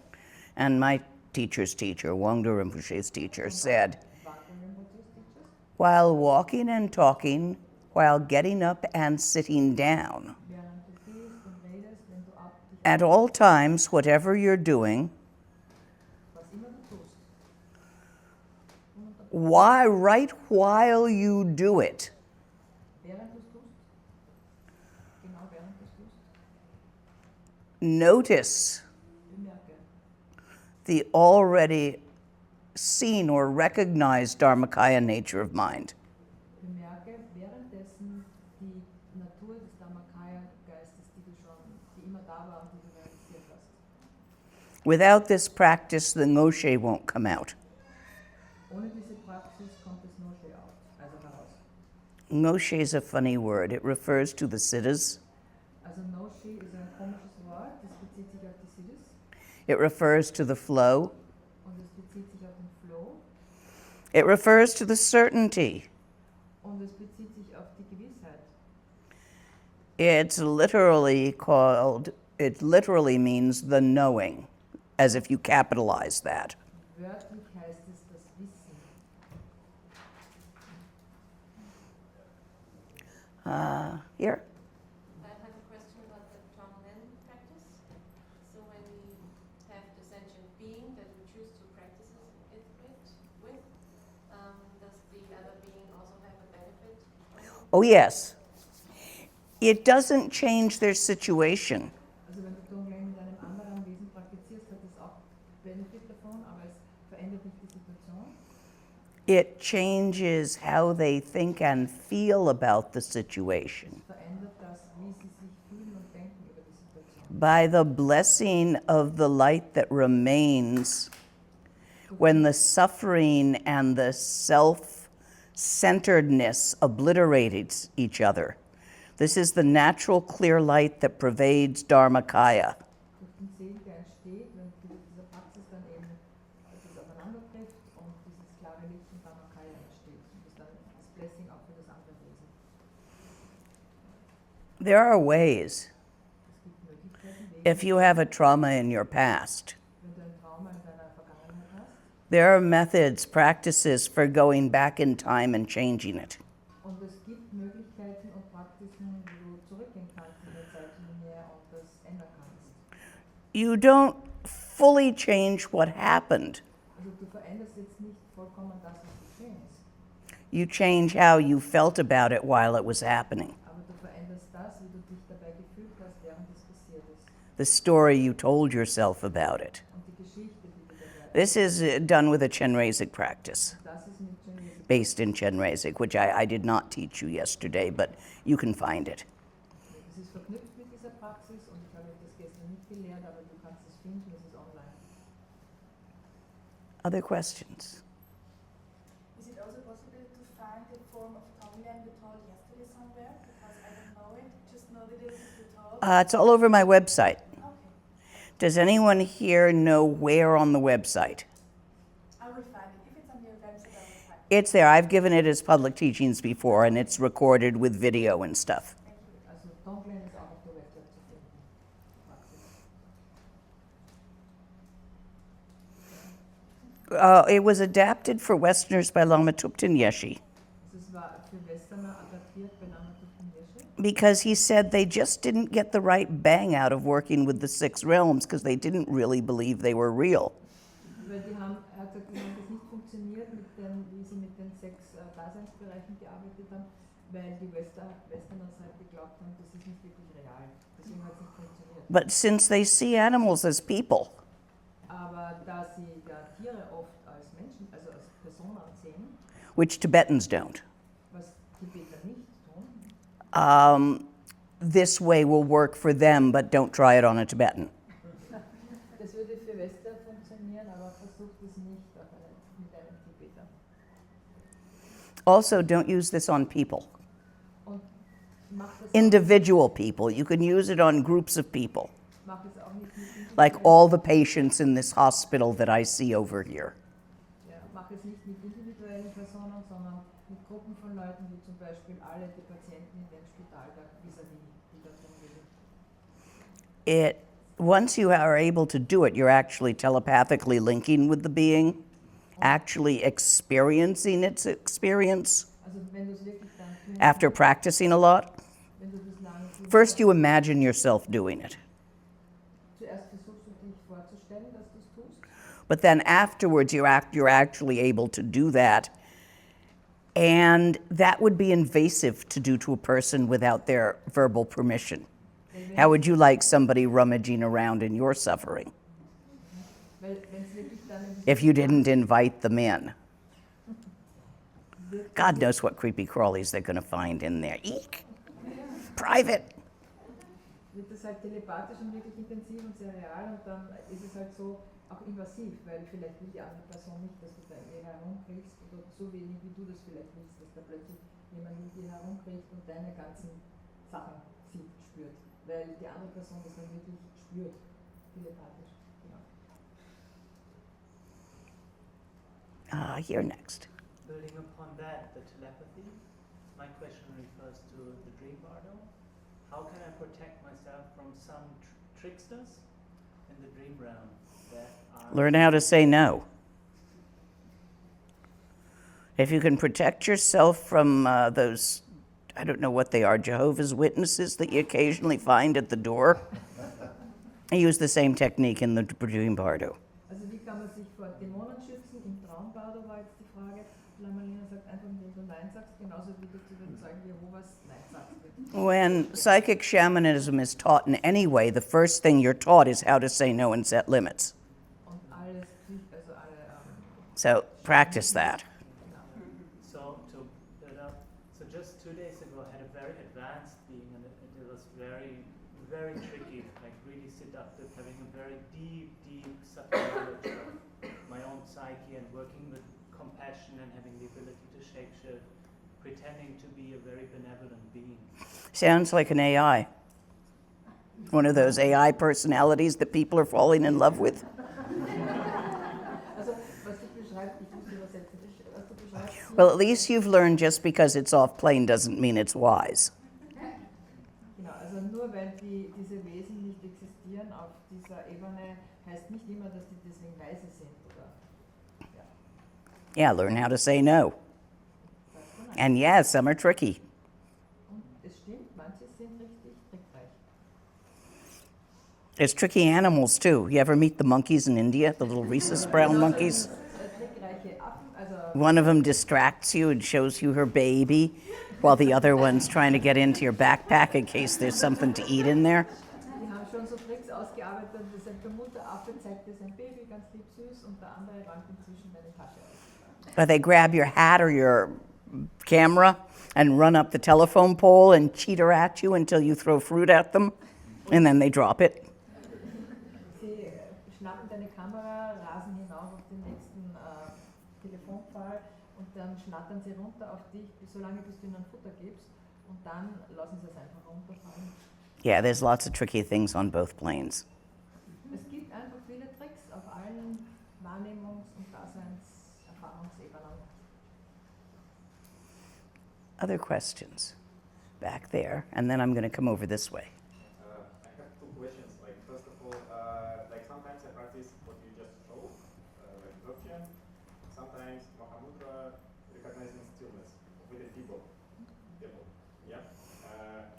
and my teacher's teacher, Wangdo Rinpoche's teacher, said, Wangdo Rinpoche's teachers. while walking and talking, while getting up and sitting down, Während du gehst und redest, wenn du dich at all times, whatever you're doing, was immer du tust. why, right while you do it, Während du es tust, genau während du es tust, notice bemerke the already seen or recognized Dharmakaya nature of mind. Bemerke währenddessen die Natur des Dhammakaya-Geistes, die immer da war und die du realisiert hast. Without this practice, the ngoshe won't come out. Ohne diese Praxis kommt das Noshe auf, also heraus. Moshe is a funny word. It refers to the siddhas. Also Noshi ist ein komisches Wort, das bezieht sich auf die Siddhis It refers to the flow. und es bezieht sich auf den Flow It refers to the certainty. und es bezieht sich auf die Gewissheit. It's literally called, it literally means the knowing, as if you capitalize that. Wörtlich heißt es das Wissen. Here. I have a question about the Rahmen practice. So when we have the sentient being that we choose to practice it with, does the other being also have a benefit? Oh, yes. It doesn't change their situation. Also wenn du Tonglen mit einem anderen Wesen praktizierst, hat es auch Benefit davon, aber es verändert nicht die Situation. It changes how they think and feel about the situation. Verändert das, wie sie sich fühlen und denken über die Situation. By the blessing of the light that remains when the suffering and the self-centeredness obliterates each other. This is the natural clear light that pervades Dharmakaya. Durch den Segen, der entsteht, wenn durch diese Praxis dann eben das aufeinandertrifft und dieses klare Licht von Dharmakaya entsteht und das dann das Blessing auch für das andere Wesen. There are ways, Es gibt Möglichkeiten, Wege, if you have a trauma in your past, wenn du ein Trauma in deiner Vergangenheit hast. there are methods, practices for going back in time and changing it. Und es gibt Möglichkeiten und Praktiken, wo du zurückgehen kannst in der Zeitlinie und das ändern kannst. You don't fully change what happened. Also du veränderst jetzt nicht vollkommen das, was geschehen ist, You change how you felt about it while it was happening. aber du veränderst das, wie du dich dabei gefühlt hast, während es passiert ist. The story you told yourself about it. Und die Geschichte, die du dabei This is done with a Chenrezig practice, das ist mit Chinesisch. based in Chenrezig, which I did not teach you yesterday, but you can find it. Es ist verknüpft mit dieser Praxis und ich habe das gestern nicht gelehrt, aber du kannst es finden, es ist online. Other questions? Is it also possible to find the form of Tonglen we taught yesterday somewhere? Because I don't know it, just know that it is the taught. It's all over my website. Okay, Does anyone here know where on the website? I will find it. If it's on your website, I will find it. It's there. I've given it as public teachings before, and it's recorded with video and stuff. Thank you. Also Tonglen ist auch auf der Website zu finden. Praxis. It was adapted for Westerners by Lama Tupten Yeshi Es war für Westerner adaptiert bei Lama Tupten Yeshe, because he said they just didn't get the right bang out of working with the six realms because they didn't really believe they were real. weil die haben, er hat gesagt, die haben das nicht funktioniert, mit den, wie sie mit den 6 Daseinsbereichen gearbeitet haben, weil die Westerners halt geglaubt haben, das ist nicht wirklich real. Deswegen hat es nicht funktioniert. But since they see animals as people, Aber da sie ja Tiere oft als Menschen, also als Personen sehen, which Tibetans don't, was Tibeter nicht tun, this way will work for them, but don't try it on a Tibetan. das würde für Western funktionieren, aber versucht es nicht auf mit einem Tibeter. Also, don't use this on people, Und macht es individual people. You can use it on groups of people, auch nicht mit like all the patients in this hospital that I see over here. Ja, mach es nicht mit individuellen Personen, sondern mit Gruppen von Leuten, wie zum Beispiel alle die Patienten in dem Spital da vis-à-vis, die da drin liegen. Once you are able to do it, you're actually telepathically linking with the being, actually experiencing its experience Also wenn du es wirklich dann tust, after practicing a lot. wenn du das lange tust, First, you imagine yourself doing it, zuerst versuchst du dich vorzustellen, dass du es tust, but then afterwards, you're actually able to do that. And that would be invasive to do to a person without their verbal permission. How would you like somebody rummaging around in your suffering weil wenn es wirklich dann in if you didn't invite them in? God knows what creepy crawlies they're going to find in there. Eek! Private. wird das halt telepathisch und wirklich intensiv und sehr real und dann ist es halt so auch invasiv, weil vielleicht will die andere Person nicht, dass du da herumkriegst oder so wenig wie du das vielleicht willst, dass da plötzlich jemanden mit dir herumkriegt und deine ganzen Sachen sieht, spürt. Weil die andere Person das dann wirklich spürt, telepathisch. Genau. Here next. Building upon that, the telepathy, my question refers to the dream bardo. How can I protect myself from some tricksters in the dream realm that are... Learn how to say no. If you can protect yourself from those, I don't know what they are, Jehovah's Witnesses that you occasionally find at the door, I use the same technique in the dream bardo. Also wie kann man sich vor Dämonen schützen? Im Traumbardo war jetzt die Frage. Lama Lena sagt einfach, indem du Nein sagst, genauso wie du zu den Zeugen Jehovas Nein sagst. When psychic shamanism is taught in any way, the first thing you're taught is how to say no and set limits. Und alles, also alle So practice that. So to build up, so just 2 days ago I had a very advanced being and it was very, very tricky, like really seductive, having a very deep subtle knowledge of my own psyche and working with compassion and having the ability to shapeshift, pretending to be a very benevolent being. Sounds like an AI. One of those AI personalities that people are falling in love with. Also, was du beschreibst, ich muss übersetzen, was du beschreibst. Well, at least you've learned just because it's off plane doesn't mean it's wise. Genau, also nur weil diese Wesen nicht existieren auf dieser Ebene, heißt nicht immer, dass die deswegen weise sind. Oder, ja. Yeah, learn how to say no. And yeah, some are tricky. Und es stimmt, manche sind richtig trickreich. There's tricky animals too. You ever meet the monkeys in India, the little rhesus brown monkeys? Trickreiche Affen, also One of them distracts you and shows you her baby, while the other one's trying to get into your backpack in case there's something to eat in there. die haben schon so Tricks ausgearbeitet, der Mutteraffe zeigt dir sein Baby, ganz lieb süß, und der andere räumt inzwischen deine Tasche aus. Or they grab your hat or your camera and run up the telephone pole and cheater at you until you throw fruit at them, and then they drop it. Sie schnappen deine Kamera, rasen hinauf auf den nächsten Telefonpfahl und dann schnattern sie runter auf dich, solange bis du ihnen Futter gibst, und dann lassen sie es einfach runterfallen. Yeah, there's lots of tricky things on both planes. Es gibt einfach viele Tricks auf allen Wahrnehmungs- und Daseinserfahrungsebenen. Other questions? Back there, and then I'm going to come over this way. I have two questions. Like first of all, like sometimes I practice what you just showed, like Dzogchen. Sometimes Mahamudra, recognizing stillness with the people. Yeah.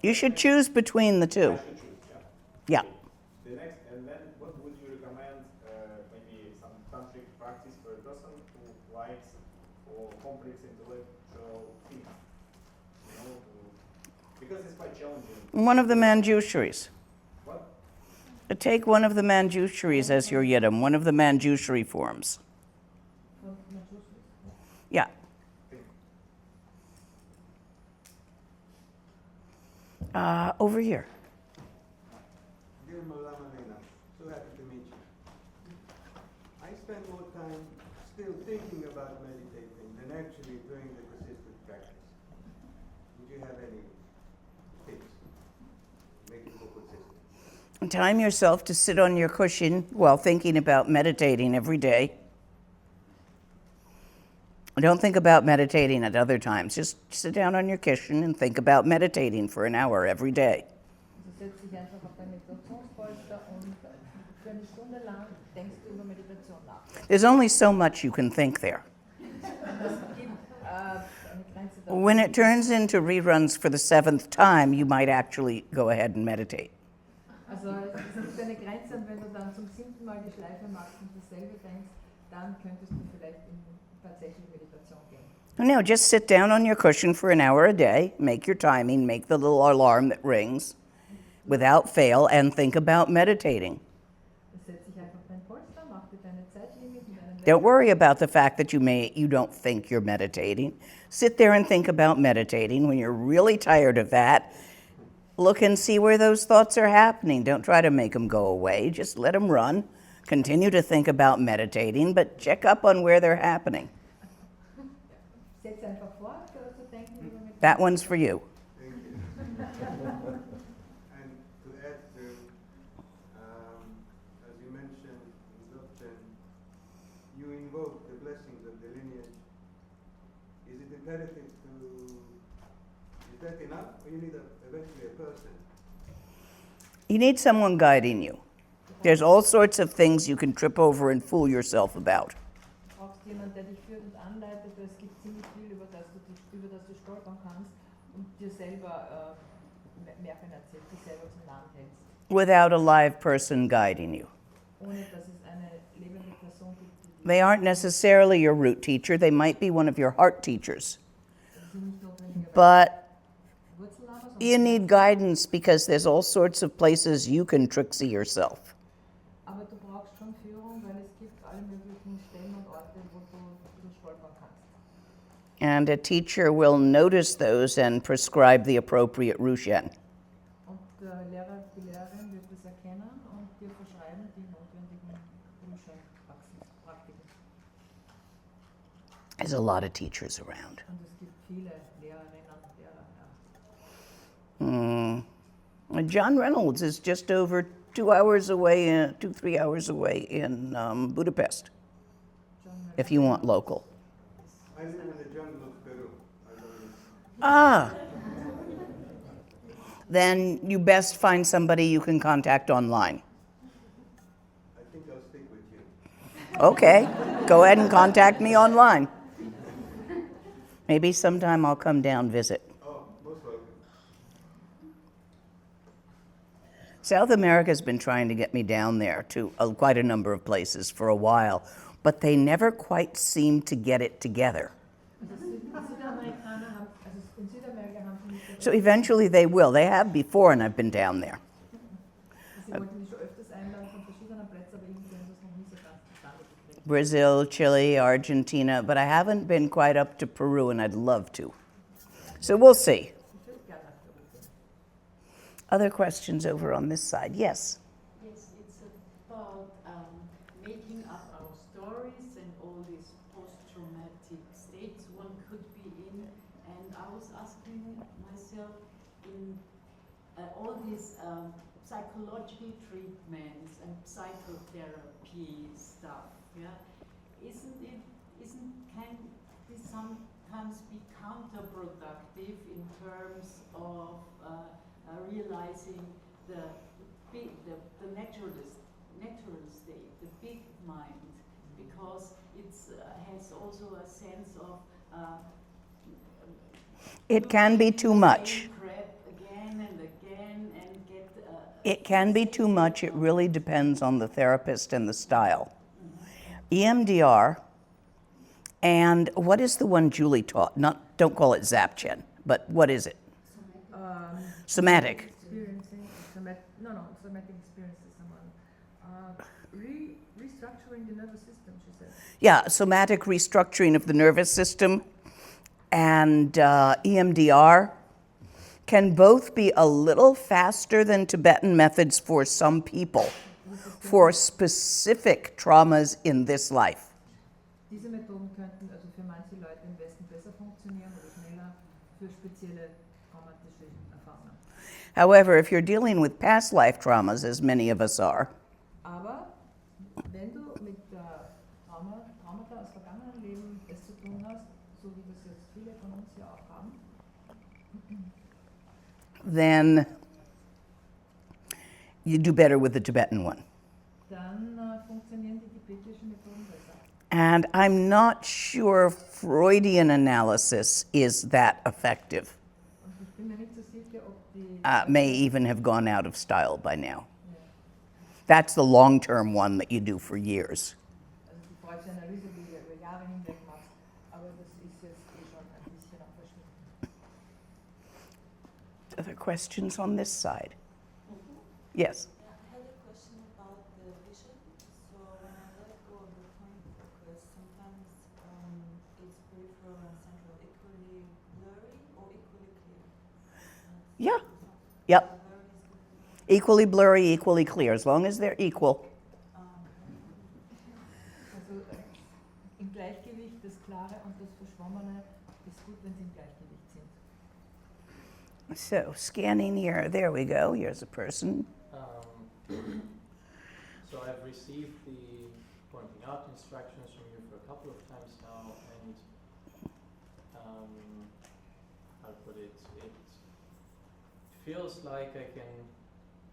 You should choose between the two. I should choose. Yeah. Yeah. The next, and then what would you recommend? Maybe some tantric practice for a person who likes or complex intellectual things. You know, because it's quite challenging. One of the Manjusharis. What? Take one of the Manjusharis as your yidam, one of the Manjushari forms. Yeah. Over here. Dear Lama Lena, so happy to meet you. I spend more time still thinking about meditating than actually doing the persistent practice. Would you have any tips to make it more consistent? Time yourself to sit on your cushion while thinking about meditating every day. Don't think about meditating at other times. Just sit down on your cushion and think about meditating for an hour every day. Also setz dich einfach auf dein Meditationspolster und für eine Stunde lang denkst du über Meditation nach. There's only so much you can think there. Es gibt eine Grenze da. When it turns into reruns for the 7th time, you might actually go ahead and meditate. Also es gibt eine Grenze, und wenn du dann zum 7. Mal die Schleife machst und dasselbe denkst, dann könntest du vielleicht in tatsächlich Meditation gehen. No, just sit down on your cushion for an hour a day, make your timing, make the little alarm that rings without fail, and think about meditating. Setz dich einfach auf dein Polster, mach dir deine Zeitlimit und deinen Don't worry about the fact that you don't think you're meditating. Sit there and think about meditating. When you're really tired of that, look and see where those thoughts are happening. Don't try to make them go away. Just let them run. Continue to think about meditating, but check up on where they're happening. Setz einfach fort, zu denken That one's for you. Thank you. And to add to, as you mentioned in Dzogchen, you invoke the blessings of the lineage. Is it imperative is that enough, or you need eventually a person? You need someone guiding you. There's all sorts of things you can trip over and fool yourself about. Du brauchst jemanden, der dich führt und anleitet, weil es gibt ziemlich viel, über das du stolpern kannst und dir selber Märchen erzählst, dich selber zum Narren hältst. Without a live person guiding you. Ohne dass es eine lebende Person gibt, die They aren't necessarily your root teacher, they might be one of your heart teachers. nicht notwendigerweise But Wurzelhaber, sondern you need guidance because there's all sorts of places you can tricksy yourself. aber du brauchst schon Führung, weil es gibt alle möglichen Stellen und Orte, wo du stolpern kannst. And a teacher will notice those and prescribe the appropriate Rushen. Und der Lehrer, die Lehrerin wird das erkennen und dir verschreiben die notwendigen Praktiken. There's a lot of teachers around. Und es gibt viele Lehrerinnen und Lehrer. John Reynolds is just over 2 hours away, 3 hours away in Budapest, if you want local. I live in the jungle of Peru. I don't know. Ah. Then you best find somebody you can contact online. I think I'll stick with you. Okay, go ahead and contact me online. Maybe sometime I'll come down visit. Oh, most welcome. South America's been trying to get me down there to quite a number of places for a while, but they never quite seem to get it together. In Südamerika haben sie nicht So eventually they will. They have before, and I've been down there. Sie wollten mich schon öfters einladen von verschiedenen Plätzen, aber irgendwie haben sie es noch nie so ganz zustande gekriegt. Brazil, Chile, Argentina, but I haven't been quite up to Peru, and I'd love to. So we'll see. Ich würde gerne nach Peru gehen. Other questions over on this side? Yes. Yes, it's about making up our stories and all these post-traumatic states one could be in. And I was asking myself, in all these psychological treatments and psychotherapy stuff, yeah, isn't this sometimes be counterproductive in terms of realizing the natural state, the big mind, because it has also a sense of It can be too much. crap again and again and get It can be too much. It really depends on the therapist and the style. EMDR, and what is the one Julie taught? Don't call it Zapchen, but what is it? Somatic. Experiencing, somatic experience is someone. Restructuring the nervous system, she said. Yeah, somatic restructuring of the nervous system and EMDR can both be a little faster than Tibetan methods for some people, for specific traumas in this life. Diese Methoden könnten also für manche Leute im Westen besser funktionieren oder schneller für spezielle traumatische Erfahrungen. However, if you're dealing with past life traumas, as many of us are, Aber wenn du mit Traumata aus vergangenen Leben es zu tun hast, so wie das jetzt viele von uns ja auch haben, then you do better with the Tibetan one. dann funktionieren die tibetischen Methoden besser. And I'm not sure Freudian analysis is that effective. Und ich bin mir nicht so sicher, ob die May even have gone out of style by now. That's the long-term one that you do for years. also die Freudsche Analyse, die du über Jahre hinweg machst, aber das ist jetzt schon ein bisschen auch verschwunden. Other questions on this side? Yes. I had a question about the vision. So when I let go of the point focus, sometimes it's peripheral and central equally blurry or equally clear. Yeah. Yep. Equally blurry, equally clear, as long as they're equal. Also im Gleichgewicht das Klare und das Verschwommene ist gut, wenn sie im Gleichgewicht sind. So, scanning here. There we go. Here's a person. So I've received the pointing out instructions from you for a couple of times now, and I'll put it. It feels like I can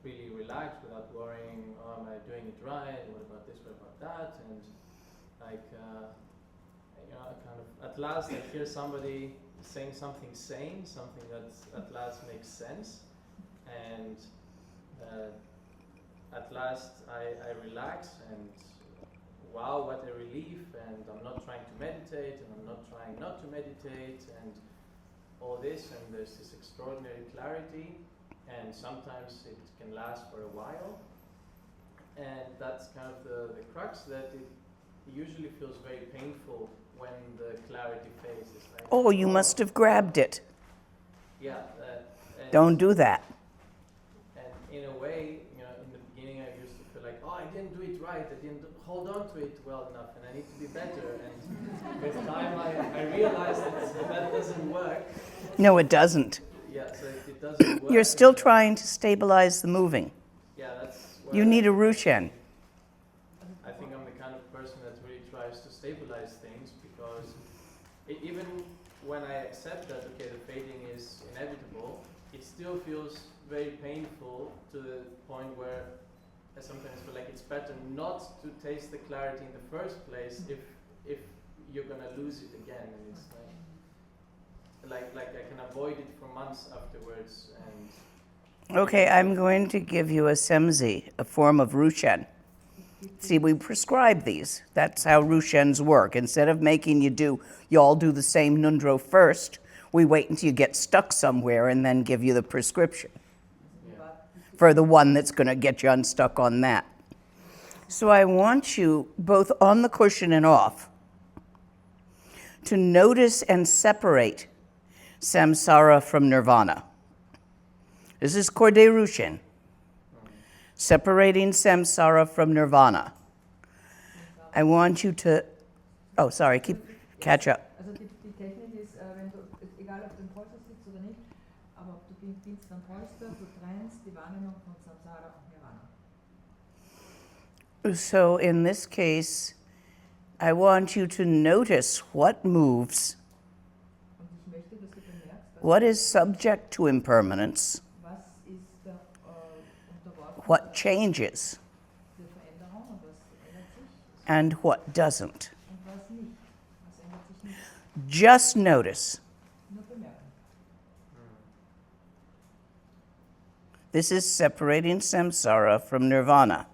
really relax without worrying. Oh, am I doing it right? What about this? What about that? And like, kind of at last I hear somebody saying something sane, something that at last makes sense, and at last I relax, and wow, what a relief, and I'm not trying to meditate, and I'm not trying not to meditate, and all this, and there's this extraordinary clarity, and sometimes it can last for a while, and that's kind of the crux, that it usually feels very painful when the clarity fades. Like, Oh, you must have grabbed it. Yeah. Don't do that. And in a way, in the beginning I used to feel like, oh, I didn't do it right, I didn't hold on to it well enough, and I need to be better. And with time I realized that doesn't work. No, it doesn't. Yeah, so it doesn't work. You're still trying to stabilize the moving. Yeah, that's You need a Rushen. I think I'm the kind of person that really tries to stabilize things, because even when I accept that, okay, the fading is inevitable, it still feels very painful, to the point where I sometimes feel like it's better not to taste the clarity in the first place if you're gonna lose it again. And it's like I can avoid it for months afterwards. And Okay, I'm going to give you a semzi, a form of Rushen. See, we prescribe these. That's how Rushens work. Instead of making you all do the same Nundro first, we wait until you get stuck somewhere and then give you the prescription for the one that's going to get you unstuck on that. So I want you, both on the cushion and off, to notice and separate samsara from nirvana. This is Korde Rushen. Separating samsara from nirvana. I want you to, catch up. Also die Technik ist, wenn du, egal ob du im Polster sitzt oder nicht, aber ob du biegst am Polster, du trennst die Wahrnehmung von Samsara und Nirvana. So in this case, I want you to notice what moves, Und ich möchte, dass du bemerkst, what is subject to impermanence, was ist der unterworfen what changes, der Veränderung und was ändert sich and what doesn't. und was nicht. Was ändert sich nicht. Just notice. Nur bemerken. This is separating samsara from nirvana.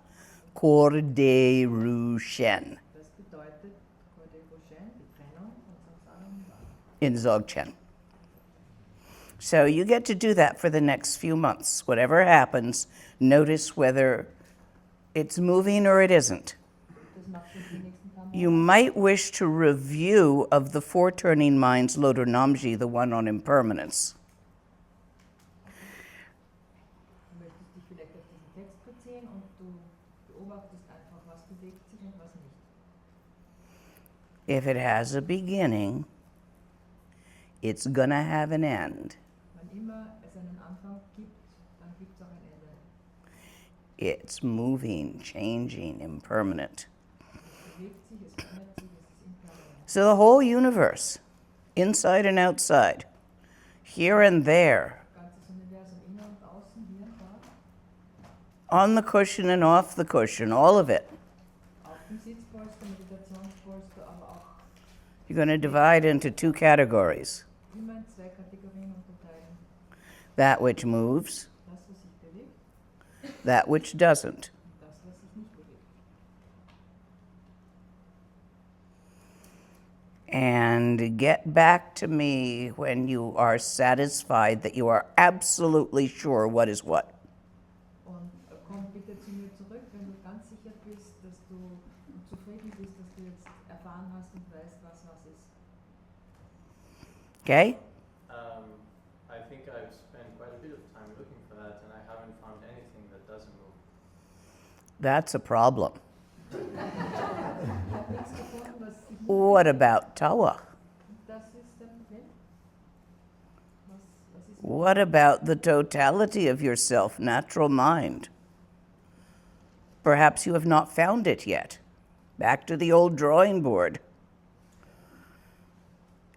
Korde Rushen Das bedeutet Korde Rushen, die Trennung von Samsara und Nirvana. in Dzogchen. So you get to do that for the next few months. Whatever happens, notice whether it's moving or it isn't. Das machst du die nächsten paar Monate. You might wish to review of the four turning minds, Lodor Namji, the one on impermanence. Du möchtest dich vielleicht auf diesen Text beziehen und du beobachtest einfach, was bewegt sich und was nicht. If it has a beginning, it's gonna have an end. Wann immer es einen Anfang gibt, dann gibt es auch ein Ende. It's moving, changing, impermanent. Es bewegt sich, es verändert sich, es ist impermanent. So the whole universe, inside and outside, here and there, Ganzes Universum, innen und außen, hier und da, on the cushion and off the cushion, all of it. auf dem Sitzpolster, Meditationspolster, aber auch You're going to divide into two categories. immer in zwei Kategorien unterteilen. That which moves, Das, was sich bewegt that which doesn't. und das, was sich nicht bewegt. And get back to me when you are satisfied that you are absolutely sure what is what. Und komm bitte zu mir zurück, wenn du ganz sicher bist, dass du zufrieden bist, dass du jetzt erfahren hast und weißt, was ist. Okay? I think I've spent quite a bit of time looking for that, and I haven't found anything that doesn't move. That's a problem. Ich habe nichts gefunden, was sich nicht What about Tawa? Das ist der Problem. Was What about the totality of yourself, natural mind? Perhaps you have not found it yet. Back to the old drawing board.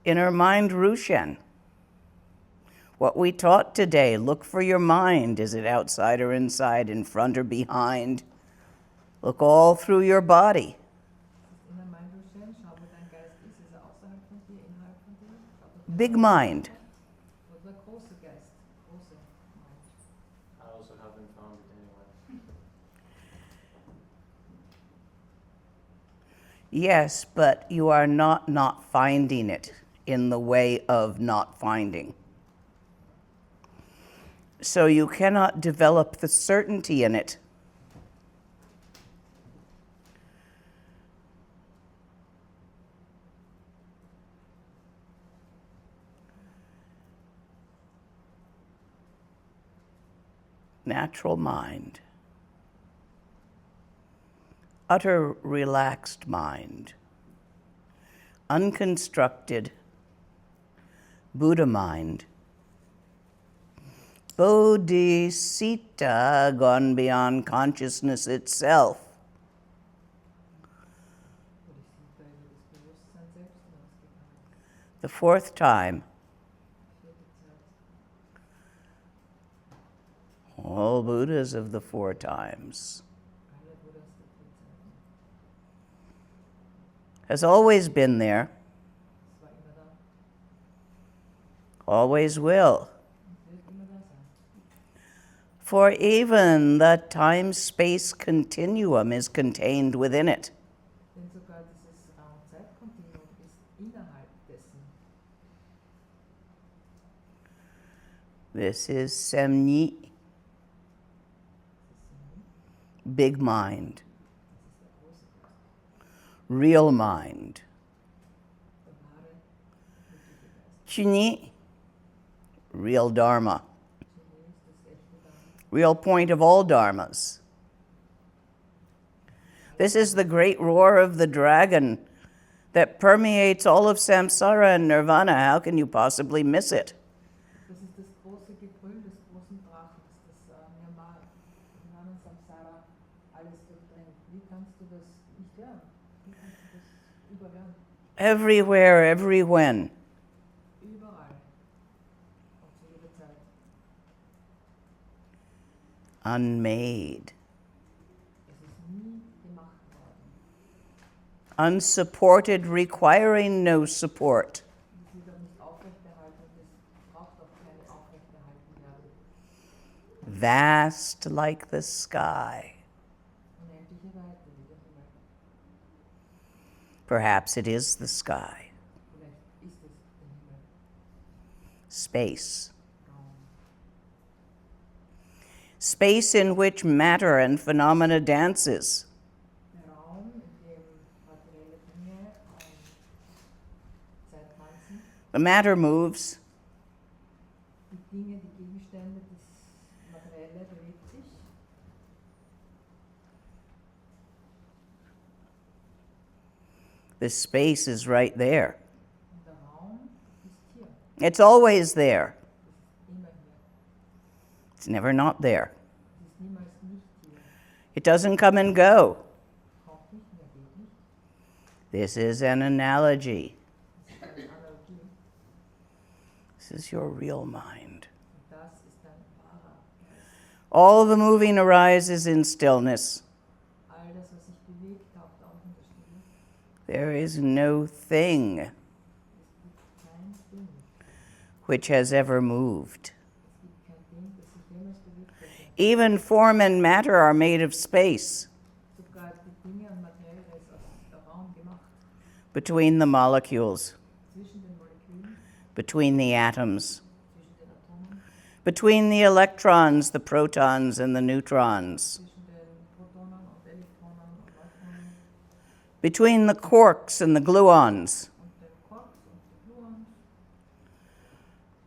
Inner mind, Rushen. What we taught today, look for your mind. Is it outside or inside, in front or behind? Look all through your body. Inner Mind Rushen, schau, wo dein Geist ist. Ist er außerhalb von dir, innerhalb von dir? Schau doch Big genau. mind. Oder der große Geist, große Mind. I also haven't found it anywhere. Yes, but you are not finding it in the way of not finding. So you cannot develop the certainty in it. Natural mind. Utter relaxed mind. Unconstructed Buddha mind. Boddhicitta, gone beyond consciousness itself. Bodhicitta über das Bewusstsein selbst hinausgegangen. The fourth time. Vierte Zeit. All Buddhas of the four times. Alle Buddhas der vier Zeiten. Has always been there. Es war immer da Always will. und wird immer da sein. For even the time-space continuum is contained within it. Denn sogar dieses Raum-Zeit-Kontinuum ist innerhalb dessen. This is Semni, big mind, Das ist der große Geist. real mind. Der wahre, wirkliche Geist. Chini, real Dharma, Genie ist das echte Dharma. real point of all dharmas. This is the great roar of the dragon that permeates all of samsara and nirvana. How can you possibly miss it? Das ist das große Gebrüll des großen Drachens, das Nirvana, Samsara, alles durchdringt. Wie kannst du das nicht hören? Wie kannst du das überhören? Everywhere, every when. Überall. Und zu jeder Zeit. Unmade, Es ist nie gemacht worden. unsupported, requiring no support. Es wird auch nicht aufrechterhalten und es braucht auch keine aufrechterhalten werden. Vast like the sky. Unendliche Weite wie der Himmel. Perhaps it is the sky. Vielleicht ist es der Himmel. Space. Raum. Space in which matter and phenomena dances. Der Raum, in dem materielle Dinge Zeit tanzen. The matter moves. Die Dinge, die Gegenstände, das Materielle bewegt sich. The space is right there. Und der Raum ist hier. It's always there. Es ist immer hier. It's never not there. Es ist niemals nicht hier. It doesn't come and go. Kommt nicht mehr, geht nicht. This is an analogy. Das ist eine Analogie. This is your real mind. Und das ist ein wahrer Geist. All the moving arises in stillness. All das, was sich bewegt, taucht auf in der Stille. There is no thing Es gibt kein Ding. which has ever moved. Es gibt kein Ding, das sich jemals bewegt hätte. Even form and matter are made of space Sogar die Dinge und Materie ist aus der Raum gemacht. between the molecules, Zwischen den Molekülen, between the atoms, zwischen den Atomen, between the electrons, the protons, and the neutrons, zwischen den Protonen und Elektronen und Neutronen between the quarks and the gluons, und den Quarks und den Gluons,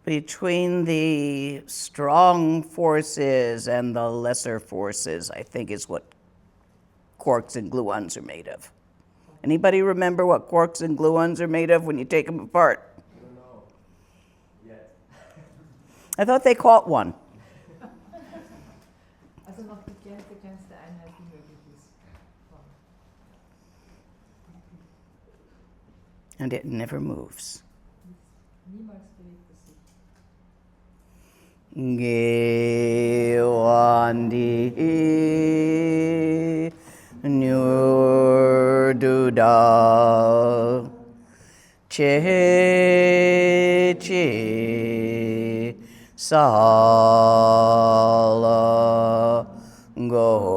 between the strong forces and the lesser forces, I think is what quarks and gluons are made of. Anybody remember what quarks and gluons are made of when you take them apart? I don't know yet. I thought they caught one. Also noch die kleinste Einheit, die möglich ist. And it never moves. Niemals bewegt es sich. Gewandi Nurduda Che Che Sala Gopashu.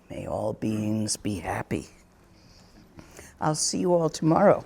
May all beings be happy. I'll see you all tomorrow.